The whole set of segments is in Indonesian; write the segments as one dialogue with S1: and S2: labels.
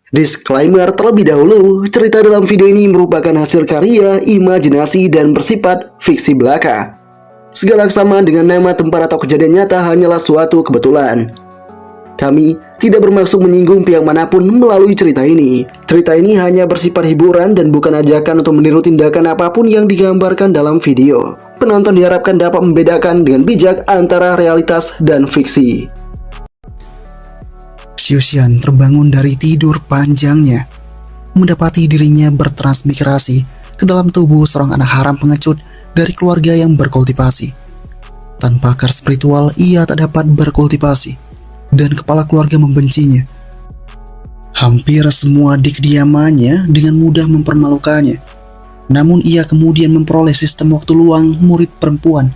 S1: Disclaimer terlebih dahulu, cerita dalam video ini merupakan hasil karya, imajinasi, dan bersifat fiksi belaka. Segala kesamaan dengan nama, tempat, atau kejadian nyata hanyalah suatu kebetulan. Kami tidak bermaksud menyinggung pihak manapun melalui cerita ini. Cerita ini hanya bersifat hiburan dan bukan ajakan untuk meniru tindakan apapun yang digambarkan dalam video. Penonton diharapkan dapat membedakan dengan bijak antara realitas dan fiksi.
S2: Xiuxian terbangun dari tidur panjangnya, mendapati dirinya bertransmigrasi ke dalam tubuh seorang anak haram pengecut dari keluarga yang berkultivasi. Tanpa akar spiritual, ia tak dapat berkultivasi, dan kepala keluarga membencinya. Hampir semua di kediamannya dengan mudah mempermalukannya. Namun ia kemudian memperoleh sistem waktu luang murid perempuan.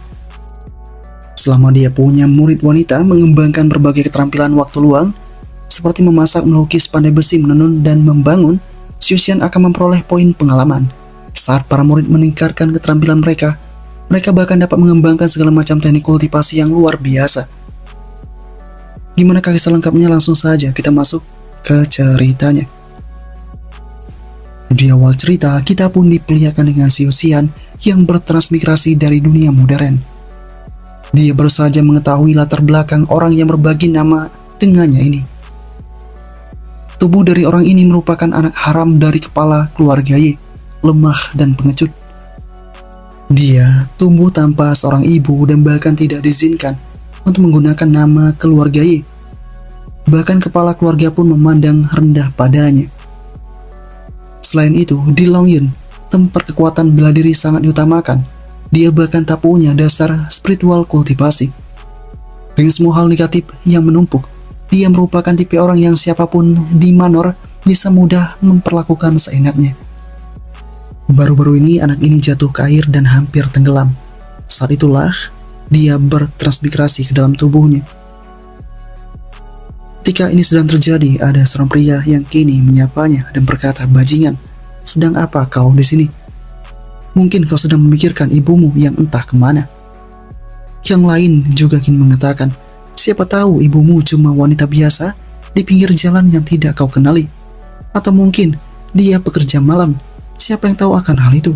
S2: Selama dia punya murid wanita mengembangkan berbagai keterampilan waktu luang, seperti memasak, melukis, pandai besi, menenun, dan membangun, Xiuxian akan memperoleh poin pengalaman. Saat para murid meningkatkan keterampilan mereka bahkan dapat mengembangkan segala macam teknik kultivasi yang luar biasa. Gimana kisah lengkapnya? Langsung saja kita masuk ke ceritanya. Di awal cerita, kita pun diperlihatkan dengan Xiuxian yang bertransmigrasi dari dunia modern. Dia baru saja mengetahui latar belakang orang yang berbagi nama dengannya ini. Tubuh dari orang ini merupakan anak haram dari kepala keluarga Ye, lemah dan pengecut. Dia tumbuh tanpa seorang ibu dan bahkan tidak diizinkan untuk menggunakan nama keluarga Ye. Bahkan kepala keluarga pun memandang rendah padanya. Selain itu, di Longyun, tempat kekuatan bela diri sangat diutamakan. Dia bahkan tak punya dasar spiritual kultivasi. Dengan semua hal negatif yang menumpuk, dia merupakan tipe orang yang siapapun di Manor bisa mudah memperlakukan seenaknya. Baru-baru ini anak ini jatuh ke air dan hampir tenggelam. Saat itulah dia bertransmigrasi ke dalam tubuhnya. Ketika ini sedang terjadi, ada seorang pria yang kini menyapanya dan berkata, "Bajingan, sedang apa kau di sini? Mungkin kau sedang memikirkan ibumu yang entah kemana." Yang lain juga kini mengatakan, "Siapa tahu ibumu cuma wanita biasa di pinggir jalan yang tidak kau kenali. Atau mungkin dia pekerja malam. Siapa yang tahu akan hal itu?"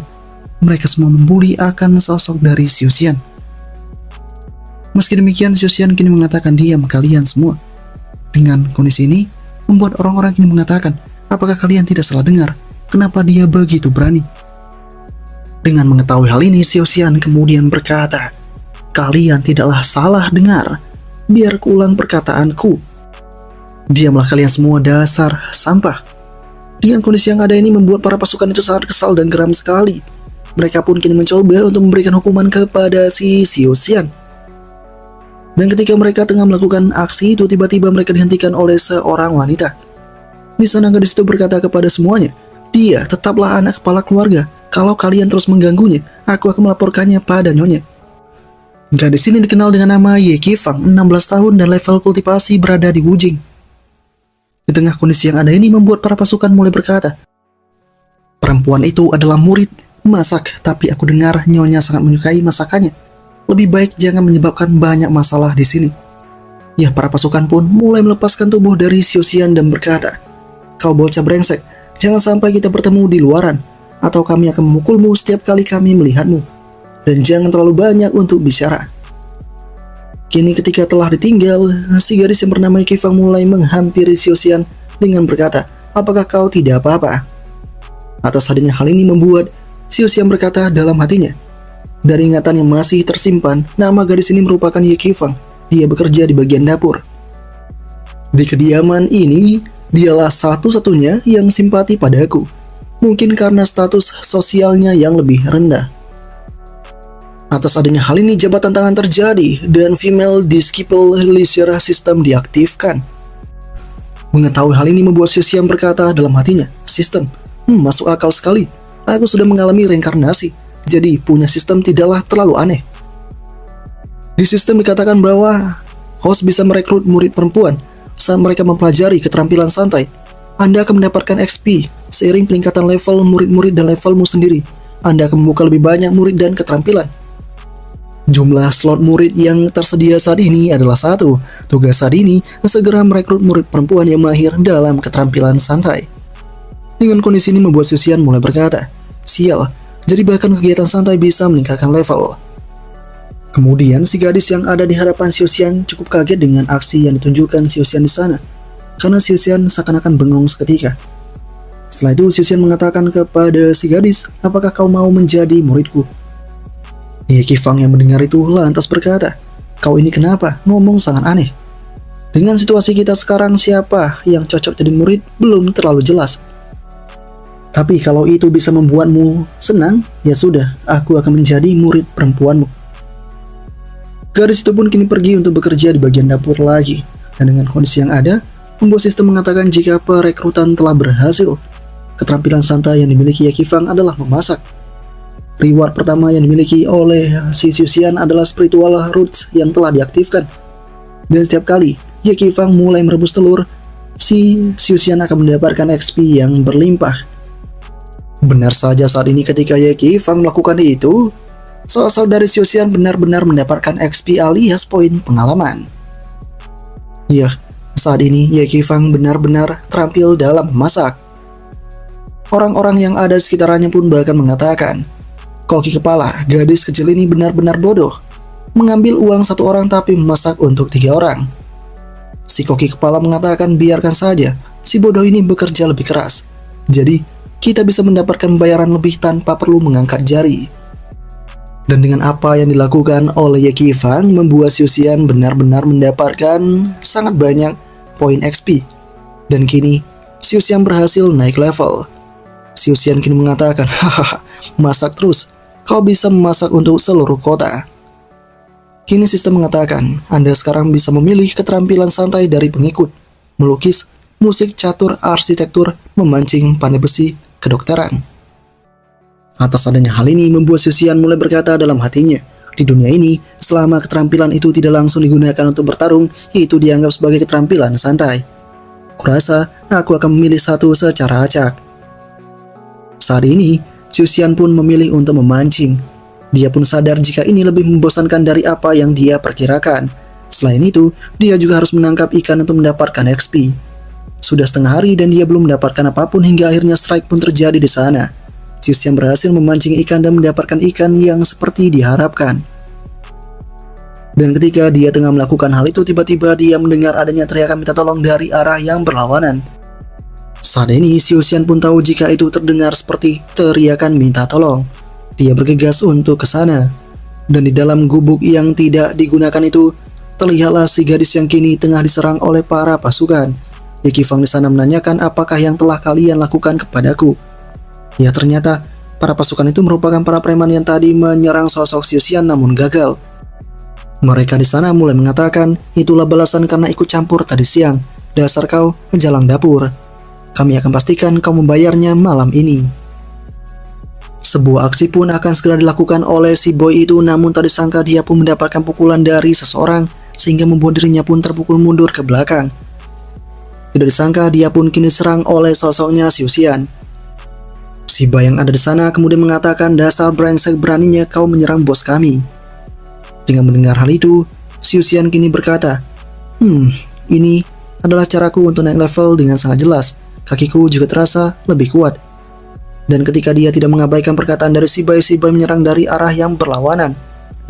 S2: Mereka semua membuli akan sosok dari Xiuxian. Meski demikian, Xiuxian kini mengatakan, "Diam kalian semua." Dengan kondisi ini, membuat orang-orang kini mengatakan, "Apakah kalian tidak salah dengar? Kenapa dia begitu berani?" Dengan mengetahui hal ini, Xiuxian kemudian berkata, "Kalian tidaklah salah dengar. Biar kuulang perkataanku. Diamlah kalian semua, dasar sampah." Dengan kondisi yang ada ini membuat para pasukan itu sangat kesal dan geram sekali. Mereka pun kini mencoba untuk memberikan hukuman kepada si Xiuxian. Dan ketika mereka tengah melakukan aksi itu, tiba-tiba mereka dihentikan oleh seorang wanita. Di sana gadis itu berkata kepada semuanya, "Dia tetaplah anak kepala keluarga. Kalau kalian terus mengganggunya, aku akan melaporkannya pada nyonya." Gadis ini dikenal dengan nama Ye Qifang, 16 tahun dan level kultivasi berada di Wujing. Di tengah kondisi yang ada ini membuat para pasukan mulai berkata, "Perempuan itu adalah murid masak, tapi aku dengar nyonya sangat menyukai masakannya. Lebih baik jangan menyebabkan banyak masalah di sini." Ya, para pasukan pun mulai melepaskan tubuh dari Xiuxian dan berkata, "Kau bocah brengsek, jangan sampai kita bertemu di luaran, atau kami akan memukulmu setiap kali kami melihatmu. Dan jangan terlalu banyak untuk bicara." Kini ketika telah ditinggal, si gadis yang bernama Qifang mulai menghampiri Xiuxian dengan berkata, "Apakah kau tidak apa-apa?" Atas adanya hal ini membuat Xiuxian berkata dalam hatinya, dari ingatan yang masih tersimpan, nama gadis ini merupakan Ye Qifang. Dia bekerja di bagian dapur. Di kediaman ini, dialah satu-satunya yang simpati padaku. Mungkin karena status sosialnya yang lebih rendah. Atas adanya hal ini, jabatan tangan terjadi dan female disciple leisure system diaktifkan. Mengetahui hal ini membuat Xiuxian berkata dalam hatinya, "Sistem, masuk akal sekali. Aku sudah mengalami reinkarnasi, jadi punya sistem tidaklah terlalu aneh." Di sistem dikatakan bahwa host bisa merekrut murid perempuan saat mereka mempelajari keterampilan santai. Anda akan mendapatkan XP seiring peningkatan level murid-murid dan levelmu sendiri. Anda akan membuka lebih banyak murid dan keterampilan. Jumlah slot murid yang tersedia saat ini adalah satu. Tugas saat ini segera merekrut murid perempuan yang mahir dalam keterampilan santai. Dengan kondisi ini membuat Xuxian mulai berkata, "Sial, jadi bahkan kegiatan santai bisa meningkatkan level." Kemudian si gadis yang ada di hadapan Xuxian cukup kaget dengan aksi yang ditunjukkan Xuxian di sana, karena Xuxian seakan-akan bengong seketika. Setelah itu Xuxian mengatakan kepada si gadis, "Apakah kau mau menjadi muridku?" Ye Qifang yang mendengar itu lantas berkata, "Kau ini kenapa? Ngomong sangat aneh. Dengan situasi kita sekarang, siapa yang cocok jadi murid belum terlalu jelas. Tapi kalau itu bisa membuatmu senang, ya sudah, aku akan menjadi murid perempuanmu." Gadis itu pun kini pergi untuk bekerja di bagian dapur lagi, dan dengan kondisi yang ada, membuat sistem mengatakan jika perekrutan telah berhasil. Keterampilan santai yang dimiliki Ye Qifang adalah memasak. Reward pertama yang dimiliki oleh si Xuxian adalah spiritual roots yang telah diaktifkan. Dan setiap kali Ye Qifang mulai merebus telur, si Xuxian akan mendapatkan XP yang berlimpah. Benar saja saat ini ketika Ye Qifang melakukan itu, sosok dari Xuxian benar-benar mendapatkan XP alias poin pengalaman. Ya, saat ini Ye Qifang benar-benar terampil dalam memasak. Orang-orang yang ada di sekitarnya pun bahkan mengatakan, "Koki kepala, gadis kecil ini benar-benar bodoh. Mengambil uang satu orang tapi memasak untuk 3 orang." Si koki kepala mengatakan biarkan saja, si bodoh ini bekerja lebih keras. Jadi, kita bisa mendapatkan bayaran lebih tanpa perlu mengangkat jari. Dan dengan apa yang dilakukan oleh Ye Qifang membuat Xuxian benar-benar mendapatkan sangat banyak poin XP. Dan kini, Xuxian berhasil naik level. Xuxian kini mengatakan, "Hahaha, masak terus. Kau bisa memasak untuk seluruh kota." Kini sistem mengatakan, Anda sekarang bisa memilih keterampilan santai dari pengikut, melukis, musik, catur, arsitektur, memancing, pandai besi, kedokteran. Atas adanya hal ini membuat Xuxian mulai berkata dalam hatinya, di dunia ini, selama keterampilan itu tidak langsung digunakan untuk bertarung, itu dianggap sebagai keterampilan santai. Kurasa, aku akan memilih satu secara acak. Saat ini, Xuxian pun memilih untuk memancing. Dia pun sadar jika ini lebih membosankan dari apa yang dia perkirakan. Selain itu, dia juga harus menangkap ikan untuk mendapatkan XP. Sudah setengah hari dan dia belum mendapatkan apapun hingga akhirnya strike pun terjadi di sana. Xuxian berhasil memancing ikan dan mendapatkan ikan yang seperti diharapkan. Dan ketika dia tengah melakukan hal itu, tiba-tiba dia mendengar adanya teriakan minta tolong dari arah yang berlawanan. Saat ini, Xuxian pun tahu jika itu terdengar seperti teriakan minta tolong. Dia bergegas untuk ke sana. Dan di dalam gubuk yang tidak digunakan itu, terlihatlah si gadis yang kini tengah diserang oleh para pasukan. Ye Qifang di sana menanyakan apakah yang telah kalian lakukan kepadaku. Ya ternyata, para pasukan itu merupakan para preman yang tadi menyerang sosok Xuxian namun gagal. Mereka di sana mulai mengatakan, itulah balasan karena ikut campur tadi siang. Dasar kau, jalang dapur. Kami akan pastikan kau membayarnya malam ini. Sebuah aksi pun akan segera dilakukan oleh si boy itu, namun tak disangka dia pun mendapatkan pukulan dari seseorang, sehingga membuat dirinya pun terpukul mundur ke belakang. Tidak disangka dia pun kini serang oleh sosoknya Xuxian. Si boy yang ada di sana kemudian mengatakan, dasar brengsek beraninya kau menyerang bos kami. Dengan mendengar hal itu, Xuxian kini berkata, ini adalah caraku untuk naik level dengan sangat jelas. Kakiku juga terasa lebih kuat. Dan ketika dia tidak mengabaikan perkataan dari si boy menyerang dari arah yang berlawanan.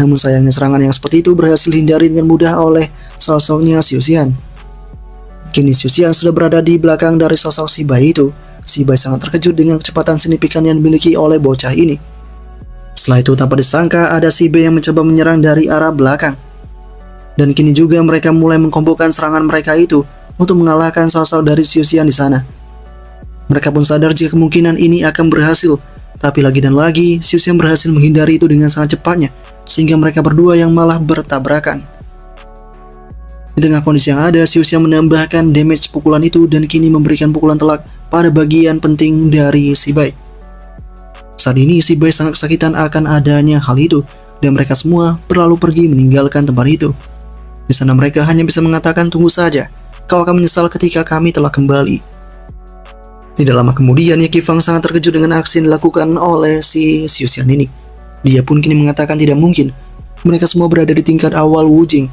S2: Namun sayangnya serangan yang seperti itu berhasil dihindari dengan mudah oleh sosoknya Xuxian. Kini Xuxian sudah berada di belakang dari sosok si boy itu. Si boy sangat terkejut dengan kecepatan signifikan yang dimiliki oleh bocah ini. Setelah itu tanpa disangka ada si boy yang mencoba menyerang dari arah belakang. Dan kini juga mereka mulai mengkombokan serangan mereka itu untuk mengalahkan sosok dari Xuxian di sana. Mereka pun sadar jika kemungkinan ini akan berhasil, tapi lagi dan lagi Xuxian berhasil menghindari itu dengan sangat cepatnya, sehingga mereka berdua yang malah bertabrakan. Di tengah kondisi yang ada, Xuxian menambahkan damage pukulan itu dan kini memberikan pukulan telak pada bagian penting dari si boy. Saat ini si boy sangat kesakitan akan adanya hal itu, dan mereka semua berlalu pergi meninggalkan tempat itu. Di sana mereka hanya bisa mengatakan, tunggu saja, kau akan menyesal ketika kami telah kembali. Tidak lama kemudian, Ye Qifang sangat terkejut dengan aksi yang dilakukan oleh si Xuxian ini. Dia pun kini mengatakan tidak mungkin. mereka semua berada di tingkat awal Wujing.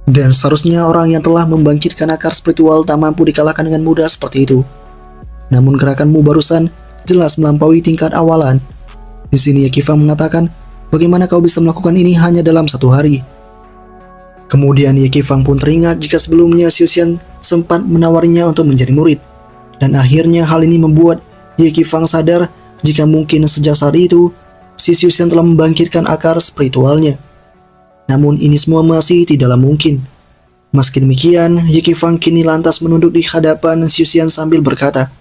S2: Dan seharusnya orang yang telah membangkitkan akar spiritual tak mampu dikalahkan dengan mudah seperti itu. Namun gerakanmu barusan jelas melampaui tingkat awalan. Di sini Yekifang mengatakan, bagaimana kau bisa melakukan ini hanya dalam 1 hari? Kemudian Yekifang pun teringat jika sebelumnya Xiuxian sempat menawarinya untuk menjadi murid. Dan akhirnya hal ini membuat Yekifang sadar jika mungkin sejak saat itu si Xiuxian telah membangkitkan akar spiritualnya. Namun ini semua masih tidaklah mungkin. Meski demikian, Yekifang kini lantas menunduk di hadapan Xiuxian sambil berkata,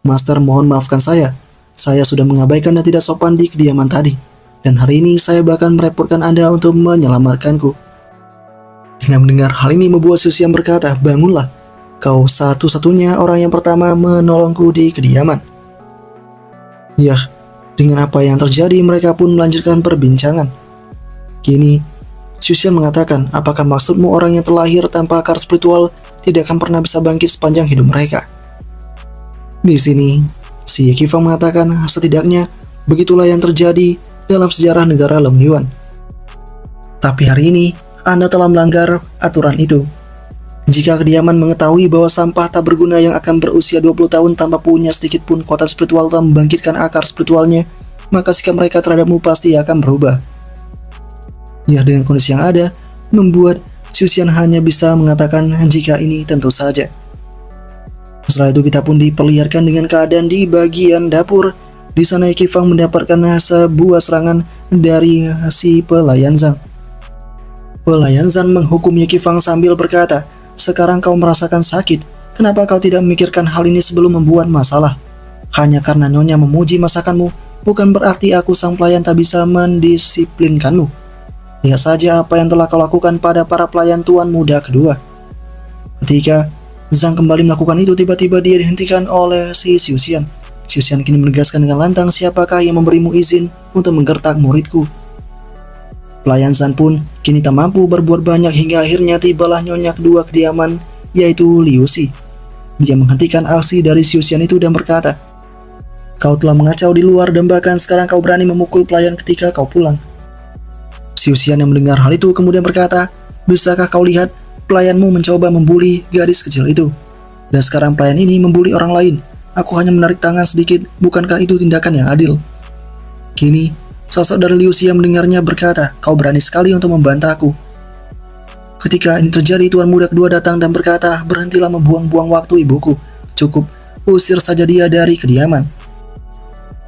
S2: "Master, mohon maafkan saya. Saya sudah mengabaikan dan tidak sopan di kediaman tadi. Dan hari ini saya bahkan merepotkan Anda untuk menyelamatkanku." Dengan mendengar hal ini membuat Xiuxian berkata, "Bangunlah. Kau satu-satunya orang yang pertama menolongku di kediaman." Yah, dengan apa yang terjadi mereka pun melanjutkan perbincangan. Kini, Xiuxian mengatakan, apakah maksudmu orang yang terlahir tanpa akar spiritual tidak akan pernah bisa bangkit sepanjang hidup mereka? Di sini, si Yekifang mengatakan setidaknya begitulah yang terjadi dalam sejarah negara Long Yuan. Tapi hari ini, Anda telah melanggar aturan itu. Jika kediaman mengetahui bahwa sampah tak berguna yang akan berusia 20 tahun tanpa punya sedikit pun kekuatan spiritual dan membangkitkan akar spiritualnya, maka sikap mereka terhadapmu pasti akan berubah. Ya, dengan kondisi yang ada, membuat Xiuxian hanya bisa mengatakan jika ini tentu saja. Setelah itu kita pun diperlihatkan dengan keadaan di bagian dapur. Di sana Yekifang mendapatkan sebuah serangan dari si pelayan Zhang. Pelayan Zhang menghukum Yekifang sambil berkata, "Sekarang kau merasakan sakit. Kenapa kau tidak memikirkan hal ini sebelum membuat masalah? Hanya karena Nyonya memuji masakanmu, bukan berarti aku sang pelayan tak bisa mendisiplinkanmu. Lihat saja apa yang telah kau lakukan pada para pelayan tuan muda kedua." Ketika Zhang kembali melakukan itu, tiba-tiba dia dihentikan oleh si Xiuxian. Xiuxian kini menegaskan dengan lantang, "Siapakah yang memberimu izin untuk menggertak muridku?" Pelayan Zhang pun kini tak mampu berbuat banyak hingga akhirnya tibalah nyonya kedua kediaman, yaitu Liu Xi. Dia menghentikan aksi dari Xiuxian itu dan berkata, "Kau telah mengacau di luar dan bahkan sekarang kau berani memukul pelayan ketika kau pulang." Xiuxian yang mendengar hal itu kemudian berkata, "Bisakah kau lihat pelayanmu mencoba membuli gadis kecil itu? Dan sekarang pelayan ini membuli orang lain. Aku hanya menarik tangan sedikit, bukankah itu tindakan yang adil?" Kini, sosok dari Liu Xi yang mendengarnya berkata, "Kau berani sekali untuk membantahku." Ketika ini terjadi, tuan muda kedua datang dan berkata, "Berhentilah membuang-buang waktu ibuku. Cukup, usir saja dia dari kediaman."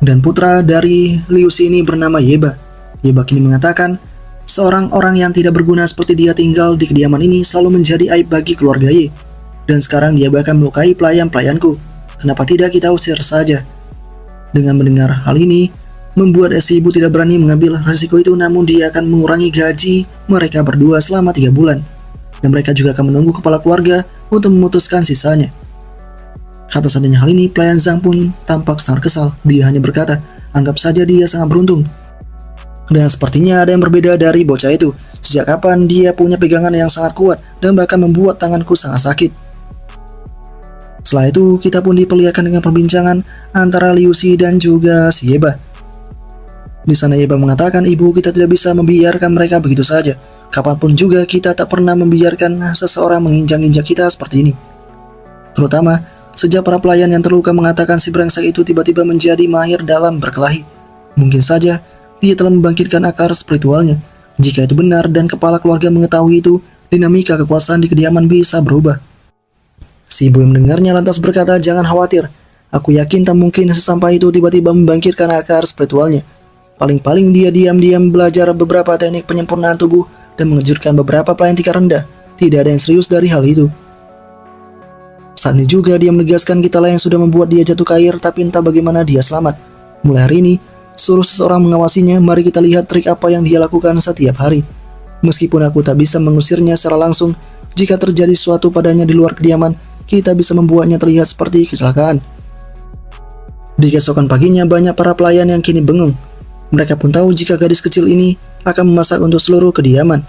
S2: Dan putra dari Liu Xi ini bernama Yeba. Yeba kini mengatakan, "Seorang orang yang tidak berguna seperti dia tinggal di kediaman ini selalu menjadi aib bagi keluarga Ye. Dan sekarang dia bahkan melukai pelayan-pelayanku. Kenapa tidak kita usir saja?" Dengan mendengar hal ini, membuat si ibu tidak berani mengambil resiko itu, namun dia akan mengurangi gaji mereka berdua selama 3 bulan. Dan mereka juga akan menunggu kepala keluarga untuk memutuskan sisanya. Atas adanya hal ini, pelayan Zhang pun tampak sangat kesal. Dia hanya berkata, "Anggap saja dia sangat beruntung." Dan sepertinya ada yang berbeda dari bocah itu. Sejak kapan dia punya pegangan yang sangat kuat dan bahkan membuat tanganku sangat sakit. Setelah itu, kita pun diperlihatkan dengan perbincangan antara Liu Xi dan juga si Yeba. Di sana Yeba mengatakan, "Ibu, kita tidak bisa membiarkan mereka begitu saja. Kapanpun juga kita tak pernah membiarkan seseorang menginjak-injak kita seperti ini. Terutama sejak para pelayan yang terluka mengatakan si brengsek itu tiba-tiba menjadi mahir dalam berkelahi. Mungkin saja dia telah membangkitkan akar spiritualnya. Jika itu benar dan kepala keluarga mengetahui itu, dinamika kekuasaan di kediaman bisa berubah." Si ibu yang mendengarnya lantas berkata, "Jangan khawatir. Aku yakin tak mungkin sesampai itu tiba-tiba membangkitkan akar spiritualnya. Paling-paling dia diam-diam belajar beberapa teknik penyempurnaan tubuh dan mengejutkan beberapa pelayan tingkat rendah. Tidak ada yang serius dari hal itu." Saat ini juga dia menegaskan kitalah yang sudah membuat dia jatuh ke air, tapi entah bagaimana dia selamat. Mulai hari ini, suruh seseorang mengawasinya. Mari kita lihat trik apa yang dia lakukan setiap hari. Meskipun aku tak bisa mengusirnya secara langsung, jika terjadi sesuatu padanya di luar kediaman, kita bisa membuatnya terlihat seperti kecelakaan. Di keesokan paginya, banyak para pelayan yang kini bengong. Mereka pun tahu jika gadis kecil ini akan memasak untuk seluruh kediaman.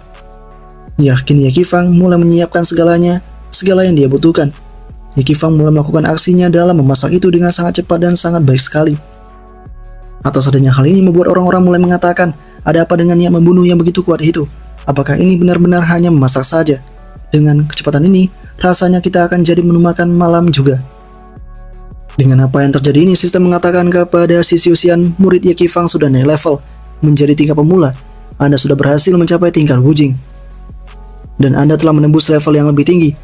S2: Ya, kini Yekifang mulai menyiapkan segala yang dia butuhkan. Yekifang mulai melakukan aksinya dalam memasak itu dengan sangat cepat dan sangat baik sekali. Atas adanya hal ini membuat orang-orang mulai mengatakan, Ada apa dengan niat membunuh yang begitu kuat itu? Apakah ini benar-benar hanya memasak saja? Dengan kecepatan ini, rasanya kita akan jadi menu makan malam juga. Dengan apa yang terjadi ini, sistem mengatakan kepada si Xiuxian, murid Ye Qifang sudah naik level menjadi tingkat pemula. Anda sudah berhasil mencapai tingkat Wujing. Dan Anda telah menembus level yang lebih tinggi.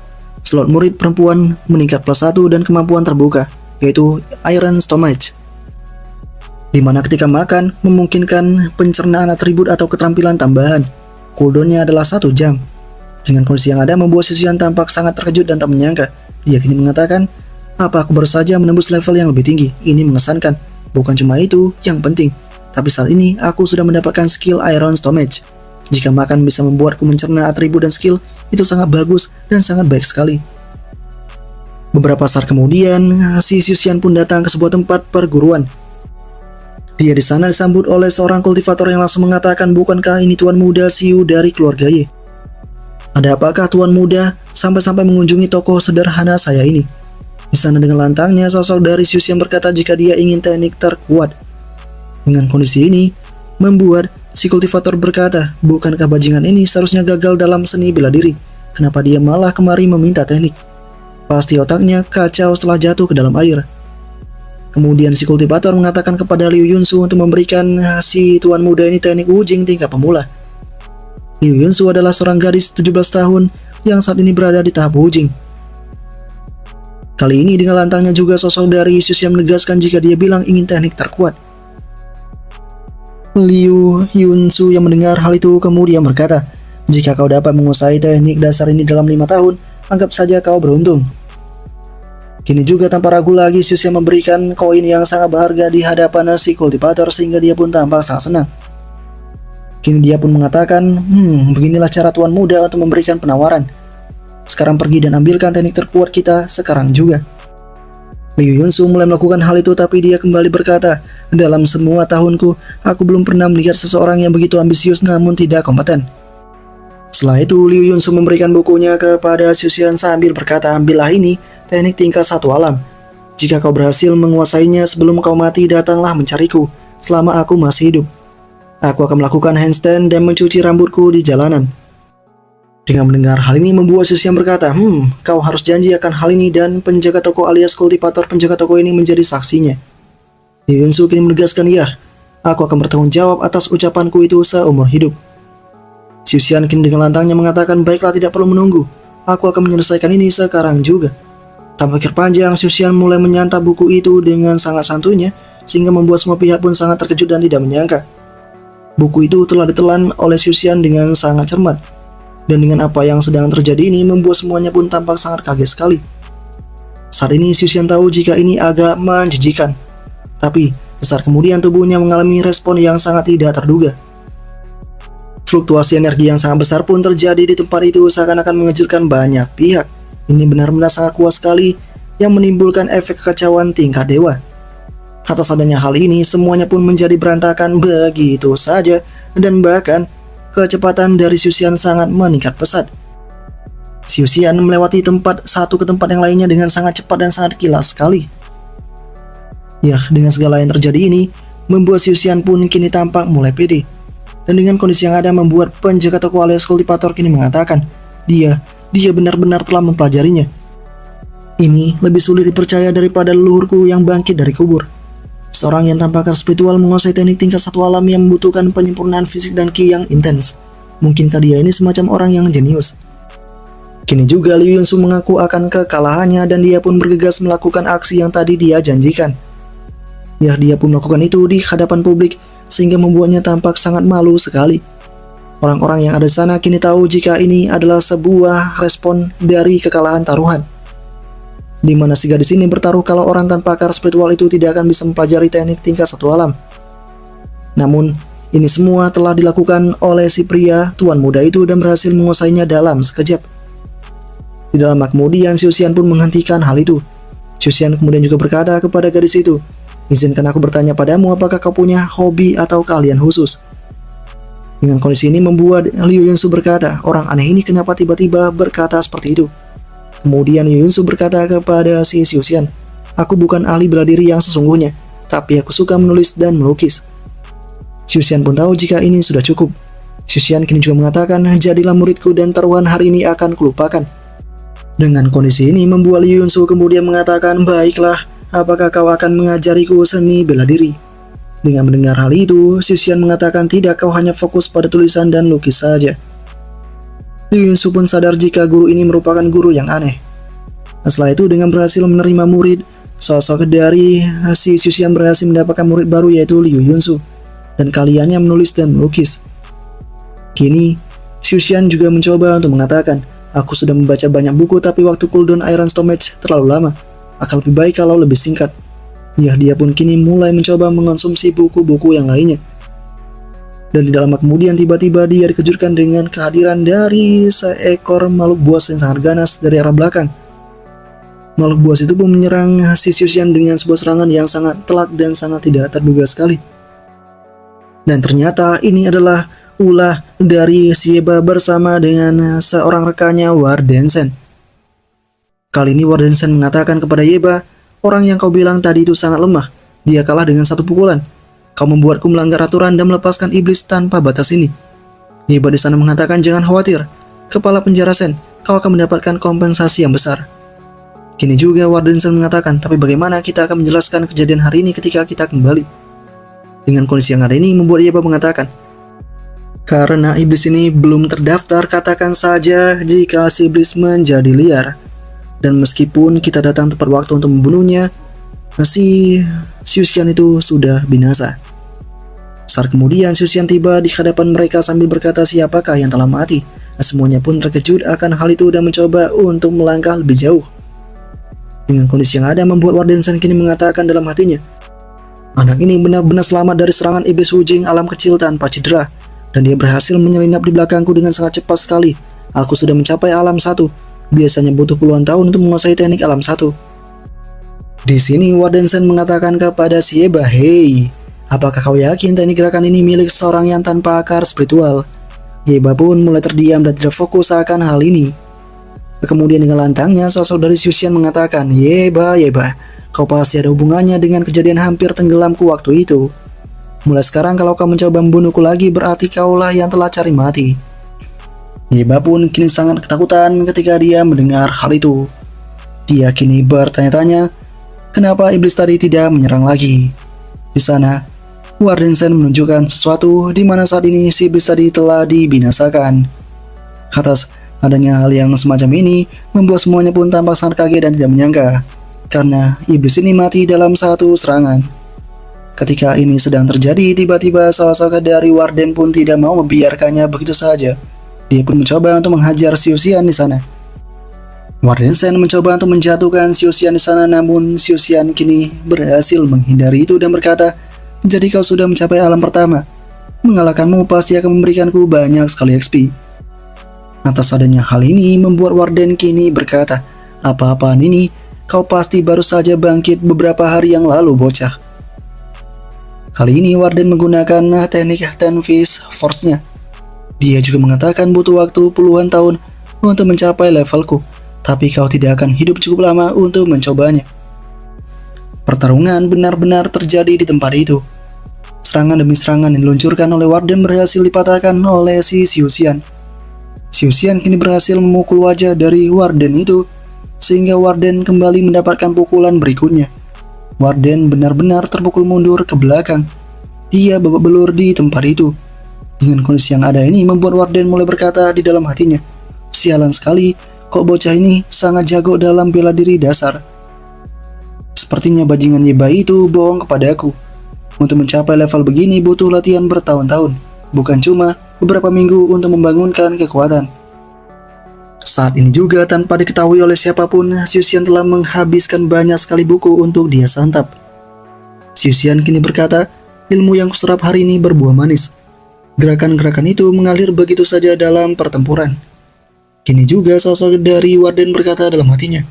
S2: Slot murid perempuan meningkat +1 dan kemampuan terbuka, yaitu Iron Stomach. Di mana ketika makan, memungkinkan pencernaan atribut atau keterampilan tambahan. Cooldownnya adalah 1 jam. Dengan kondisi yang ada, membuat Xiuxian tampak sangat terkejut dan tak menyangka. Dia kini mengatakan, apa aku baru saja menembus level yang lebih tinggi? Ini mengesankan. Bukan cuma itu yang penting, tapi saat ini aku sudah mendapatkan skill Iron Stomach. Jika makan bisa membuatku mencerna atribut dan skill, itu sangat bagus dan sangat baik sekali. Beberapa saat kemudian, si Xiuxian pun datang ke sebuah tempat perguruan. Dia di sana disambut oleh seorang kultivator yang langsung mengatakan, bukankah ini tuan muda Xiu dari keluarga Ye? Ada apakah tuan muda sampai-sampai mengunjungi toko sederhana saya ini? Di sana dengan lantangnya, sosok dari Xiuxian berkata jika dia ingin teknik terkuat. Dengan kondisi ini, membuat si kultivator berkata, bukankah bajingan ini seharusnya gagal dalam seni bela diri? Kenapa dia malah kemari meminta teknik? Pasti otaknya kacau setelah jatuh ke dalam air. Kemudian si kultivator mengatakan kepada Liu Yunsu untuk memberikan si tuan muda ini teknik Wujing tingkat pemula. Liu Yunsu adalah seorang gadis 17 tahun yang saat ini berada di tahap Wujing. Kali ini dengan lantangnya juga sosok dari Xiuxian menegaskan jika dia bilang ingin teknik terkuat. Liu Yunsu yang mendengar hal itu kemudian berkata, jika kau dapat menguasai teknik dasar ini dalam 5 tahun, anggap saja kau beruntung. Kini juga tanpa ragu lagi Xiuxian memberikan koin yang sangat berharga di hadapan si kultivator sehingga dia pun tampak sangat senang. Kini dia pun mengatakan, beginilah cara tuan muda untuk memberikan penawaran. Sekarang pergi dan ambilkan teknik terkuat kita sekarang juga. Liu Yunsu mulai melakukan hal itu tapi dia kembali berkata, dalam semua tahunku, aku belum pernah melihat seseorang yang begitu ambisius namun tidak kompeten. Setelah itu, Liu Yunsu memberikan bukunya kepada Xiuxian sambil berkata, ambillah ini, teknik tingkat 1 alam. Jika kau berhasil menguasainya sebelum kau mati, datanglah mencariku selama aku masih hidup. Aku akan melakukan handstand dan mencuci rambutku di jalanan. Dengan mendengar hal ini membuat Xiuxian berkata, kau harus janji akan hal ini dan penjaga toko alias kultivator penjaga toko ini menjadi saksinya. Liu Yunsu kini menegaskan, ya, aku akan bertanggung jawab atas ucapanku itu seumur hidup. Xiuxian kini dengan lantangnya mengatakan, baiklah tidak perlu menunggu, aku akan menyelesaikan ini sekarang juga. Tanpa pikir panjang, Xiuxian mulai menyantap buku itu dengan sangat santunya, sehingga membuat semua pihak pun sangat terkejut dan tidak menyangka. Buku itu telah ditelan oleh Xiuxian dengan sangat cermat. Dan dengan apa yang sedang terjadi ini membuat semuanya pun tampak sangat kaget sekali. Saat ini Xiuxian tahu jika ini agak menjijikan. Tapi, besar kemudian tubuhnya mengalami respon yang sangat tidak terduga. Fluktuasi energi yang sangat besar pun terjadi di tempat itu seakan-akan mengejutkan banyak pihak. Ini benar-benar sangat kuat sekali yang menimbulkan efek kekacauan tingkat dewa. Atas adanya hal ini, semuanya pun menjadi berantakan begitu saja dan bahkan kecepatan dari Xiuxian sangat meningkat pesat. Xiuxian melewati tempat satu ke tempat yang lainnya dengan sangat cepat dan sangat kilas sekali. Ya, dengan segala yang terjadi ini, membuat Xiuxian pun kini tampak mulai pede. Dan dengan kondisi yang ada membuat penjaga toko alias kultivator kini mengatakan, dia benar-benar telah mempelajarinya. Ini lebih sulit dipercaya daripada leluhurku yang bangkit dari kubur. Seorang yang tanpa akar spiritual menguasai teknik tingkat 1 alam yang membutuhkan penyempurnaan fisik dan ki yang intens. Mungkinkah dia ini semacam orang yang jenius? Kini juga Liu Yunsu mengaku akan kekalahannya dan dia pun bergegas melakukan aksi yang tadi dia janjikan. Ya, dia pun melakukan itu di hadapan publik sehingga membuatnya tampak sangat malu sekali. Orang-orang yang ada di sana kini tahu jika ini adalah sebuah respon dari kekalahan taruhan. Di mana si gadis ini bertaruh kalau orang tanpa akar spiritual itu tidak akan bisa mempelajari teknik tingkat 1 alam. Namun, ini semua telah dilakukan oleh si pria tuan muda itu dan berhasil menguasainya dalam sekejap. Tidak lama kemudian, Xiuxian pun menghentikan hal itu. Xiuxian kemudian juga berkata kepada gadis itu, izinkan aku bertanya padamu apakah kau punya hobi atau keahlian khusus. Dengan kondisi ini membuat Liu Yunsu berkata, orang aneh ini kenapa tiba-tiba berkata seperti itu. Kemudian Liu Yunsu berkata kepada si Xiuxian, aku bukan ahli bela diri yang sesungguhnya, tapi aku suka menulis dan melukis. Xiuxian pun tahu jika ini sudah cukup. Xiuxian kini juga mengatakan, jadilah muridku dan taruhan hari ini akan kulupakan. Dengan kondisi ini membuat Liu Yunsu kemudian mengatakan, baiklah, apakah kau akan mengajariku seni bela diri? Dengan mendengar hal itu, Xiuxian mengatakan tidak, kau hanya fokus pada tulisan dan lukis saja. Liu Yunsu pun sadar jika guru ini merupakan guru yang aneh. Setelah itu dengan berhasil menerima murid, sosok dari si Xiuxian berhasil mendapatkan murid baru yaitu Liu Yunsu. Dan kaliannya menulis dan melukis. Kini, Xiuxian juga mencoba untuk mengatakan, aku sudah membaca banyak buku tapi waktu cooldown Iron Stomach terlalu lama. Akan lebih baik kalau lebih singkat. Ya, dia pun kini mulai mencoba mengonsumsi buku-buku yang lainnya. Dan tidak lama kemudian tiba-tiba dia dikejutkan dengan kehadiran dari seekor makhluk buas yang sangat ganas dari arah belakang. Makhluk buas itu pun menyerang si Xiuxian dengan sebuah serangan yang sangat telak dan sangat tidak terduga sekali. Dan ternyata ini adalah ulah dari Sieba bersama dengan seorang rekannya Wardensen. Kali ini Wardensen mengatakan kepada Yeba, orang yang kau bilang tadi itu sangat lemah. Dia kalah dengan satu pukulan. Kau membuatku melanggar aturan dan melepaskan iblis tanpa batas ini. Yeba di sana mengatakan, jangan khawatir. Kepala penjara Sen, kau akan mendapatkan kompensasi yang besar. Kini juga Wardensen mengatakan, tapi bagaimana kita akan menjelaskan kejadian hari ini ketika kita kembali? Dengan kondisi yang ada ini membuat Yeba mengatakan, karena iblis ini belum terdaftar, katakan saja jika si iblis menjadi liar. Dan meskipun kita datang tepat waktu untuk membunuhnya, si Xiuxian itu sudah binasa. Saat kemudian Xiuxian tiba di hadapan mereka sambil berkata siapakah yang telah mati. Semuanya pun terkejut akan hal itu dan mencoba untuk melangkah lebih jauh. Dengan kondisi yang ada membuat Wardensen kini mengatakan dalam hatinya, anak ini benar-benar selamat dari serangan iblis wujing alam kecil tanpa cedera. Dan dia berhasil menyelinap di belakangku dengan sangat cepat sekali. Aku sudah mencapai alam 1. Biasanya butuh puluhan tahun untuk menguasai teknik alam 1. Di sini Wardensen mengatakan kepada Sieba, hei, apakah kau yakin teknik gerakan ini milik seorang yang tanpa akar spiritual? Yeba pun mulai terdiam dan tidak fokus akan hal ini. Kemudian dengan lantangnya sosok dari Xiuxian mengatakan, Yeba, kau pasti ada hubungannya dengan kejadian hampir tenggelamku waktu itu. Mulai sekarang kalau kau mencoba membunuhku lagi berarti kaulah yang telah cari mati. Yeba pun kini sangat ketakutan ketika dia mendengar hal itu. Dia kini bertanya-tanya, kenapa iblis tadi tidak menyerang lagi? Di sana, Wardensen menunjukkan sesuatu di mana saat ini si iblis tadi telah dibinasakan. Atas adanya hal yang semacam ini membuat semuanya pun tampak sangat kaget dan tidak menyangka, karena iblis ini mati dalam satu serangan. Ketika ini sedang terjadi, tiba-tiba sosok dari Warden pun tidak mau membiarkannya begitu saja. Dia pun mencoba untuk menghajar Xiuxian di sana. Wardensen mencoba untuk menjatuhkan Xiuxian di sana, namun Xiuxian kini berhasil menghindari itu dan berkata, jadi kau sudah mencapai alam pertama. Mengalahkanmu pasti akan memberikanku banyak sekali XP. Atas adanya hal ini membuat Warden kini berkata, apa-apaan ini? Kau pasti baru saja bangkit beberapa hari yang lalu, bocah. Kali ini Warden menggunakan teknik Ten Fist Force-nya. Dia juga mengatakan butuh waktu puluhan tahun untuk mencapai levelku, tapi kau tidak akan hidup cukup lama untuk mencobanya. Pertarungan benar-benar terjadi di tempat itu. Serangan demi serangan yang diluncurkan oleh Warden berhasil dipatahkan oleh si Xiuxian. Xiuxian kini berhasil memukul wajah dari Warden itu, sehingga Warden kembali mendapatkan pukulan berikutnya. Warden benar-benar terpukul mundur ke belakang. Dia babak belur di tempat itu. Dengan kondisi yang ada ini membuat Warden mulai berkata di dalam hatinya, sialan sekali, kok bocah ini sangat jago dalam bela diri dasar. Sepertinya bajingan Yeba itu bohong kepadaku. Untuk mencapai level begini butuh latihan bertahun-tahun, bukan cuma beberapa minggu untuk membangunkan kekuatan. Saat ini juga tanpa diketahui oleh siapapun, Xiuxian telah menghabiskan banyak sekali buku untuk dia santap. Xiuxian kini berkata, ilmu yang kuserap hari ini berbuah manis. Gerakan-gerakan itu mengalir begitu saja dalam pertempuran. Kini juga sosok dari Warden berkata dalam hatinya,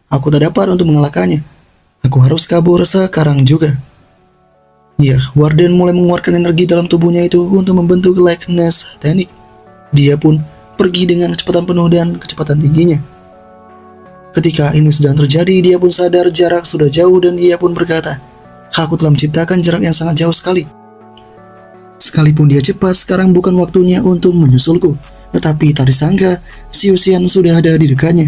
S2: aku tak dapat untuk mengalahkannya. Aku harus kabur sekarang juga. Ya, Warden mulai mengeluarkan energi dalam tubuhnya itu untuk membentuk likeness teknik. Dia pun pergi dengan kecepatan penuh dan kecepatan tingginya. Ketika ini sedang terjadi, dia pun sadar jarak sudah jauh dan dia pun berkata, aku telah menciptakan jarak yang sangat jauh sekali. Sekalipun dia cepat, sekarang bukan waktunya untuk menyusulku. Tetapi tak disangka, Xiu Xian sudah ada di dekatnya.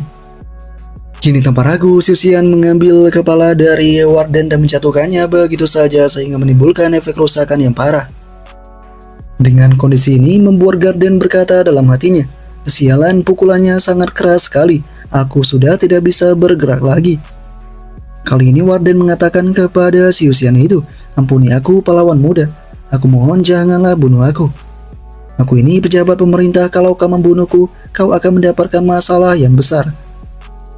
S2: Kini tanpa ragu, Xiu Xian mengambil kepala dari Warden dan menjatuhkannya begitu saja sehingga menimbulkan efek kerusakan yang parah. Dengan kondisi ini membuat Garden berkata dalam hatinya, "Sialan, pukulannya sangat keras sekali. Aku sudah tidak bisa bergerak lagi." Kali ini Warden mengatakan kepada Xiu Xian itu, "Ampuni aku, pahlawan muda. Aku mohon janganlah bunuh aku. Aku ini pejabat pemerintah, kalau kau membunuhku, kau akan mendapatkan masalah yang besar."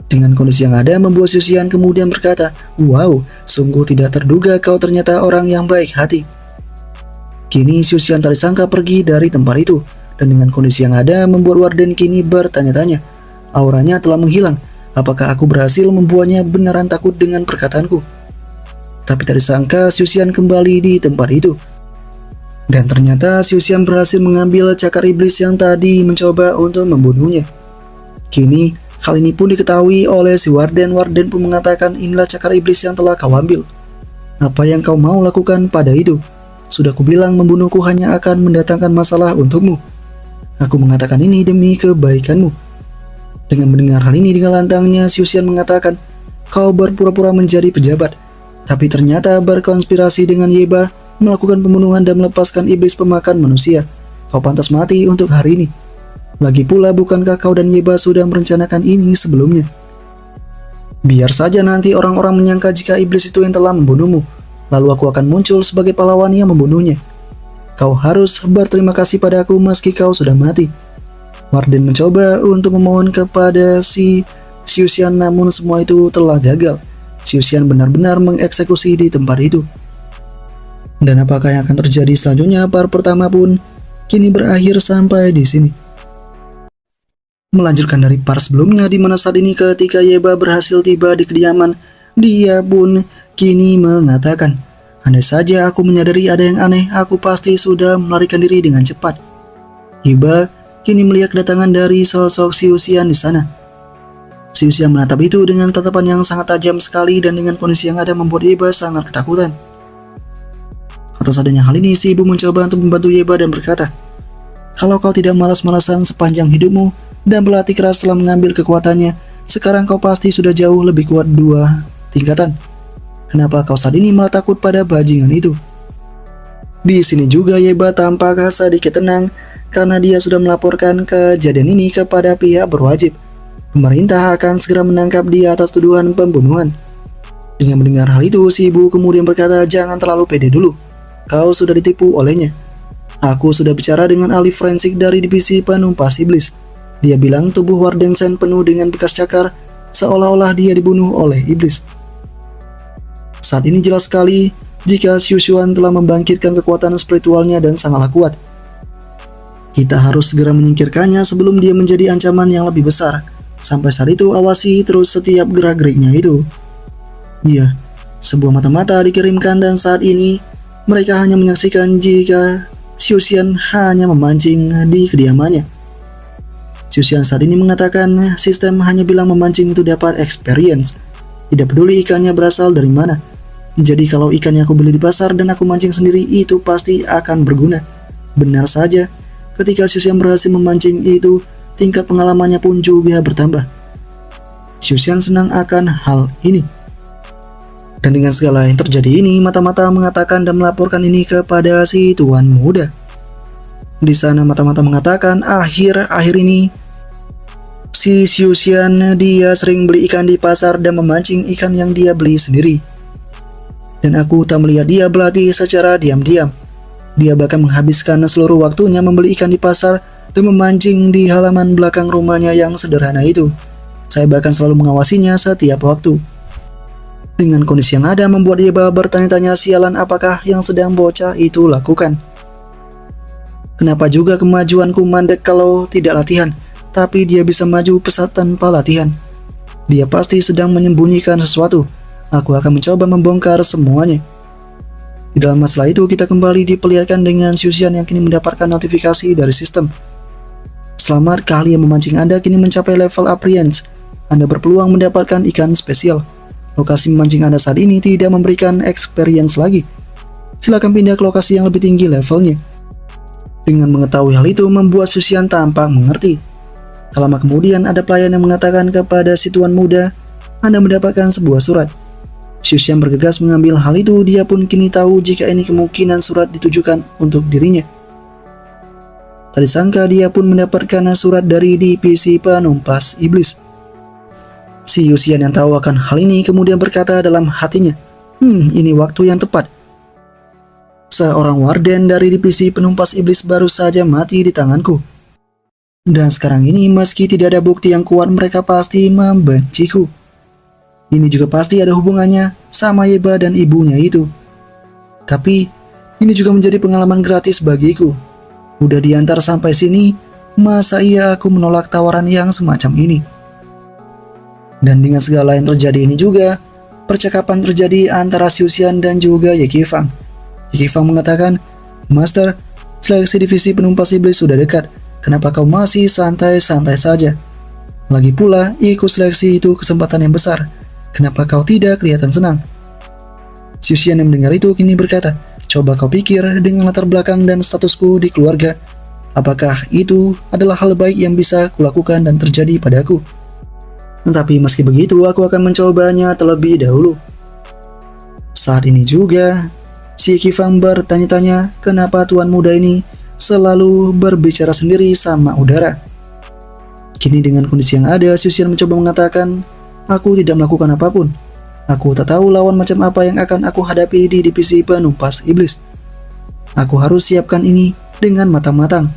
S2: Dengan kondisi yang ada membuat Xiu Xian kemudian berkata, "Wow, sungguh tidak terduga kau ternyata orang yang baik hati." Kini Xiu Xian tak disangka pergi dari tempat itu, dan dengan kondisi yang ada membuat Warden kini bertanya-tanya. Auranya telah menghilang, apakah aku berhasil membuatnya beneran takut dengan perkataanku? Tapi tak disangka Xiu Xian kembali di tempat itu. Dan ternyata Xiu Xian berhasil mengambil cakar iblis yang tadi mencoba untuk membunuhnya. Kini hal ini pun diketahui oleh si Warden. Warden pun mengatakan, "Inilah cakar iblis yang telah kau ambil. Apa yang kau mau lakukan pada itu? Sudah kubilang membunuhku hanya akan mendatangkan masalah untukmu. Aku mengatakan ini demi kebaikanmu." Dengan mendengar hal ini dengan lantangnya, Xiu Xian mengatakan, "Kau berpura-pura menjadi pejabat, tapi ternyata berkonspirasi dengan Yeba, melakukan pembunuhan dan melepaskan iblis pemakan manusia. Kau pantas mati untuk hari ini. Lagi pula, bukankah kau dan Yeba sudah merencanakan ini sebelumnya? Biar saja nanti orang-orang menyangka jika iblis itu yang telah membunuhmu, lalu aku akan muncul sebagai pahlawan yang membunuhnya. Kau harus berterima kasih padaku meski kau sudah mati." Warden mencoba untuk memohon kepada si Xiu Xian, namun semua itu telah gagal. Xiu Xian benar-benar mengeksekusi di tempat itu. Dan apakah yang akan terjadi selanjutnya? Part pertama pun kini berakhir sampai di sini. Melanjutkan dari part sebelumnya, di mana saat ini ketika Yeba berhasil tiba di kediaman, dia pun kini mengatakan, "Andai saja aku menyadari ada yang aneh, aku pasti sudah melarikan diri dengan cepat." Yeba kini melihat kedatangan dari sosok Xiu Xian di sana. Xiu Xian menatap itu dengan tatapan yang sangat tajam sekali, dan dengan kondisi yang ada membuat Yeba sangat ketakutan. Atas adanya hal ini, si ibu mencoba untuk membantu Yeba dan berkata, "Kalau kau tidak malas-malasan sepanjang hidupmu dan berlatih keras setelah mengambil kekuatannya, sekarang kau pasti sudah jauh lebih kuat 2 tingkatan. Kenapa kau saat ini malah takut pada bajingan itu?" Di sini juga Yeba tampak sedikit tenang karena dia sudah melaporkan kejadian ini kepada pihak berwajib. Pemerintah akan segera menangkap dia atas tuduhan pembunuhan. Dengan mendengar hal itu, si ibu kemudian berkata, "Jangan terlalu pede dulu. Kau sudah ditipu olehnya. Aku sudah bicara dengan ahli forensik dari divisi penumpas iblis. Dia bilang tubuh Warden Shen penuh dengan bekas cakar, seolah-olah dia dibunuh oleh iblis." Saat ini jelas sekali jika Xiu Xian telah membangkitkan kekuatan spiritualnya dan sangatlah kuat. Kita harus segera menyingkirkannya sebelum dia menjadi ancaman yang lebih besar. Sampai saat itu awasi terus setiap gerak-geriknya itu. Iya, sebuah mata-mata dikirimkan, dan saat ini mereka hanya menyaksikan jika Xiu Xian hanya memancing di kediamannya. Xiu Xian saat ini mengatakan sistem hanya bilang memancing itu dapat experience. Tidak peduli ikannya berasal dari mana. Jadi kalau ikannya aku beli di pasar dan aku mancing sendiri, itu pasti akan berguna. Benar saja, ketika Xiu Xian berhasil memancing itu, tingkat pengalamannya pun juga bertambah. Xiu Xian senang akan hal ini. Dan dengan segala yang terjadi ini, mata-mata mengatakan dan melaporkan ini kepada si tuan muda. Di sana mata-mata mengatakan akhir-akhir ini si Xiu Xian dia sering beli ikan di pasar dan memancing ikan yang dia beli sendiri. Dan aku tak melihat dia berlatih secara diam-diam. Dia bahkan menghabiskan seluruh waktunya membeli ikan di pasar dan memancing di halaman belakang rumahnya yang sederhana itu. Saya bahkan selalu mengawasinya setiap waktu. Dengan kondisi yang ada membuat Yeba bertanya-tanya, sialan apakah yang sedang bocah itu lakukan? Kenapa juga kemajuanku mandek kalau tidak latihan, tapi dia bisa maju pesat tanpa latihan? Dia pasti sedang menyembunyikan sesuatu. Aku akan mencoba membongkar semuanya. Di dalam masalah itu kita kembali diperlihatkan dengan Xiu Xian yang kini mendapatkan notifikasi dari sistem. Selamat, keahlian memancing Anda kini mencapai level appearance. Anda berpeluang mendapatkan ikan spesial. Lokasi memancing Anda saat ini tidak memberikan experience lagi. Silakan pindah ke lokasi yang lebih tinggi levelnya. Dengan mengetahui hal itu membuat Xuxian tampak mengerti. Tak lama kemudian ada pelayan yang mengatakan kepada si tuan muda, Anda mendapatkan sebuah surat. Xuxian bergegas mengambil hal itu, dia pun kini tahu jika ini kemungkinan surat ditujukan untuk dirinya. Tak disangka dia pun mendapatkan surat dari divisi penumpas iblis. Si Xuxian yang tahu akan hal ini kemudian berkata dalam hatinya, ini waktu yang tepat. Seorang warden dari divisi penumpas iblis baru saja mati di tanganku. Dan sekarang ini meski tidak ada bukti yang kuat mereka pasti membenciku. Ini juga pasti ada hubungannya sama Yeba dan ibunya itu. Tapi ini juga menjadi pengalaman gratis bagiku. Udah diantar sampai sini, masa iya aku menolak tawaran yang semacam ini? Dan dengan segala yang terjadi ini juga, percakapan terjadi antara Xuxian dan juga Ye Qifang. Ye Qifang mengatakan, Master, seleksi divisi penumpas iblis sudah dekat. Kenapa kau masih santai-santai saja? Lagi pula, ikut seleksi itu kesempatan yang besar. Kenapa kau tidak kelihatan senang? Xuxian yang mendengar itu kini berkata, coba kau pikir dengan latar belakang dan statusku di keluarga. Apakah itu adalah hal baik yang bisa kulakukan dan terjadi padaku? Tetapi meski begitu, aku akan mencobanya terlebih dahulu. Saat ini juga, si Qifang bertanya-tanya kenapa tuan muda ini selalu berbicara sendiri sama udara. Kini dengan kondisi yang ada, Xuxian mencoba mengatakan, aku tidak melakukan apapun. Aku tak tahu lawan macam apa yang akan aku hadapi di divisi penumpas iblis. Aku harus siapkan ini dengan matang-matang.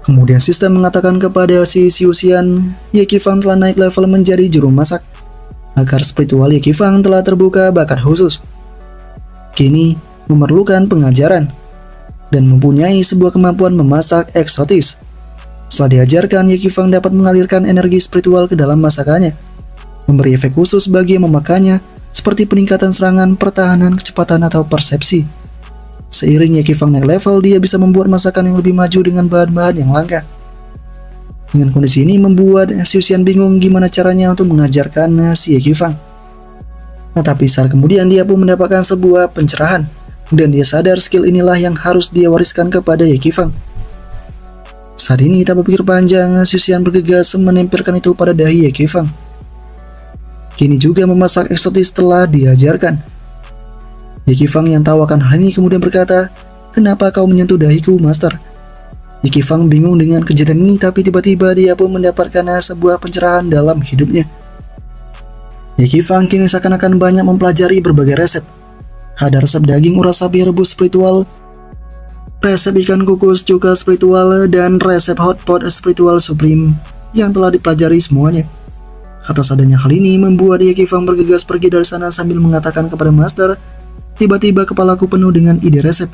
S2: Kemudian sistem mengatakan kepada si Xuxian, Ye Qifang telah naik level menjadi juru masak. Agar spiritual Ye Qifang telah terbuka bakat khusus. Kini memerlukan pengajaran dan mempunyai sebuah kemampuan memasak eksotis. Setelah diajarkan, Ye Qifang dapat mengalirkan energi spiritual ke dalam masakannya, memberi efek khusus bagi yang memakannya, seperti peningkatan serangan, pertahanan, kecepatan, atau persepsi. Seiring Ye Qifang naik level, dia bisa membuat masakan yang lebih maju dengan bahan-bahan yang langka. Dengan kondisi ini membuat Xuxian bingung gimana caranya untuk mengajarkan si Ye Qifang. Tapi saat kemudian dia pun mendapatkan sebuah pencerahan, dan dia sadar skill inilah yang harus dia wariskan kepada Ye Qifang. Saat ini tak berpikir panjang, Xuxian bergegas menempelkan itu pada dahi Ye Qifang. Kini juga memasak eksotis telah diajarkan. Ye Qifang yang tahu akan hal ini kemudian berkata, kenapa kau menyentuh dahiku, Master? Ye Qifang bingung dengan kejadian ini, tapi tiba-tiba dia pun mendapatkan sebuah pencerahan dalam hidupnya. Ye Qifang kini seakan-akan banyak mempelajari berbagai resep. Ada resep daging urat sapi rebus spiritual, resep ikan kukus juga spiritual, dan resep hotpot spiritual supreme yang telah dipelajari semuanya. Atas adanya hal ini membuat Ye Qifang bergegas pergi dari sana sambil mengatakan kepada Master, tiba-tiba kepalaku penuh dengan ide resep.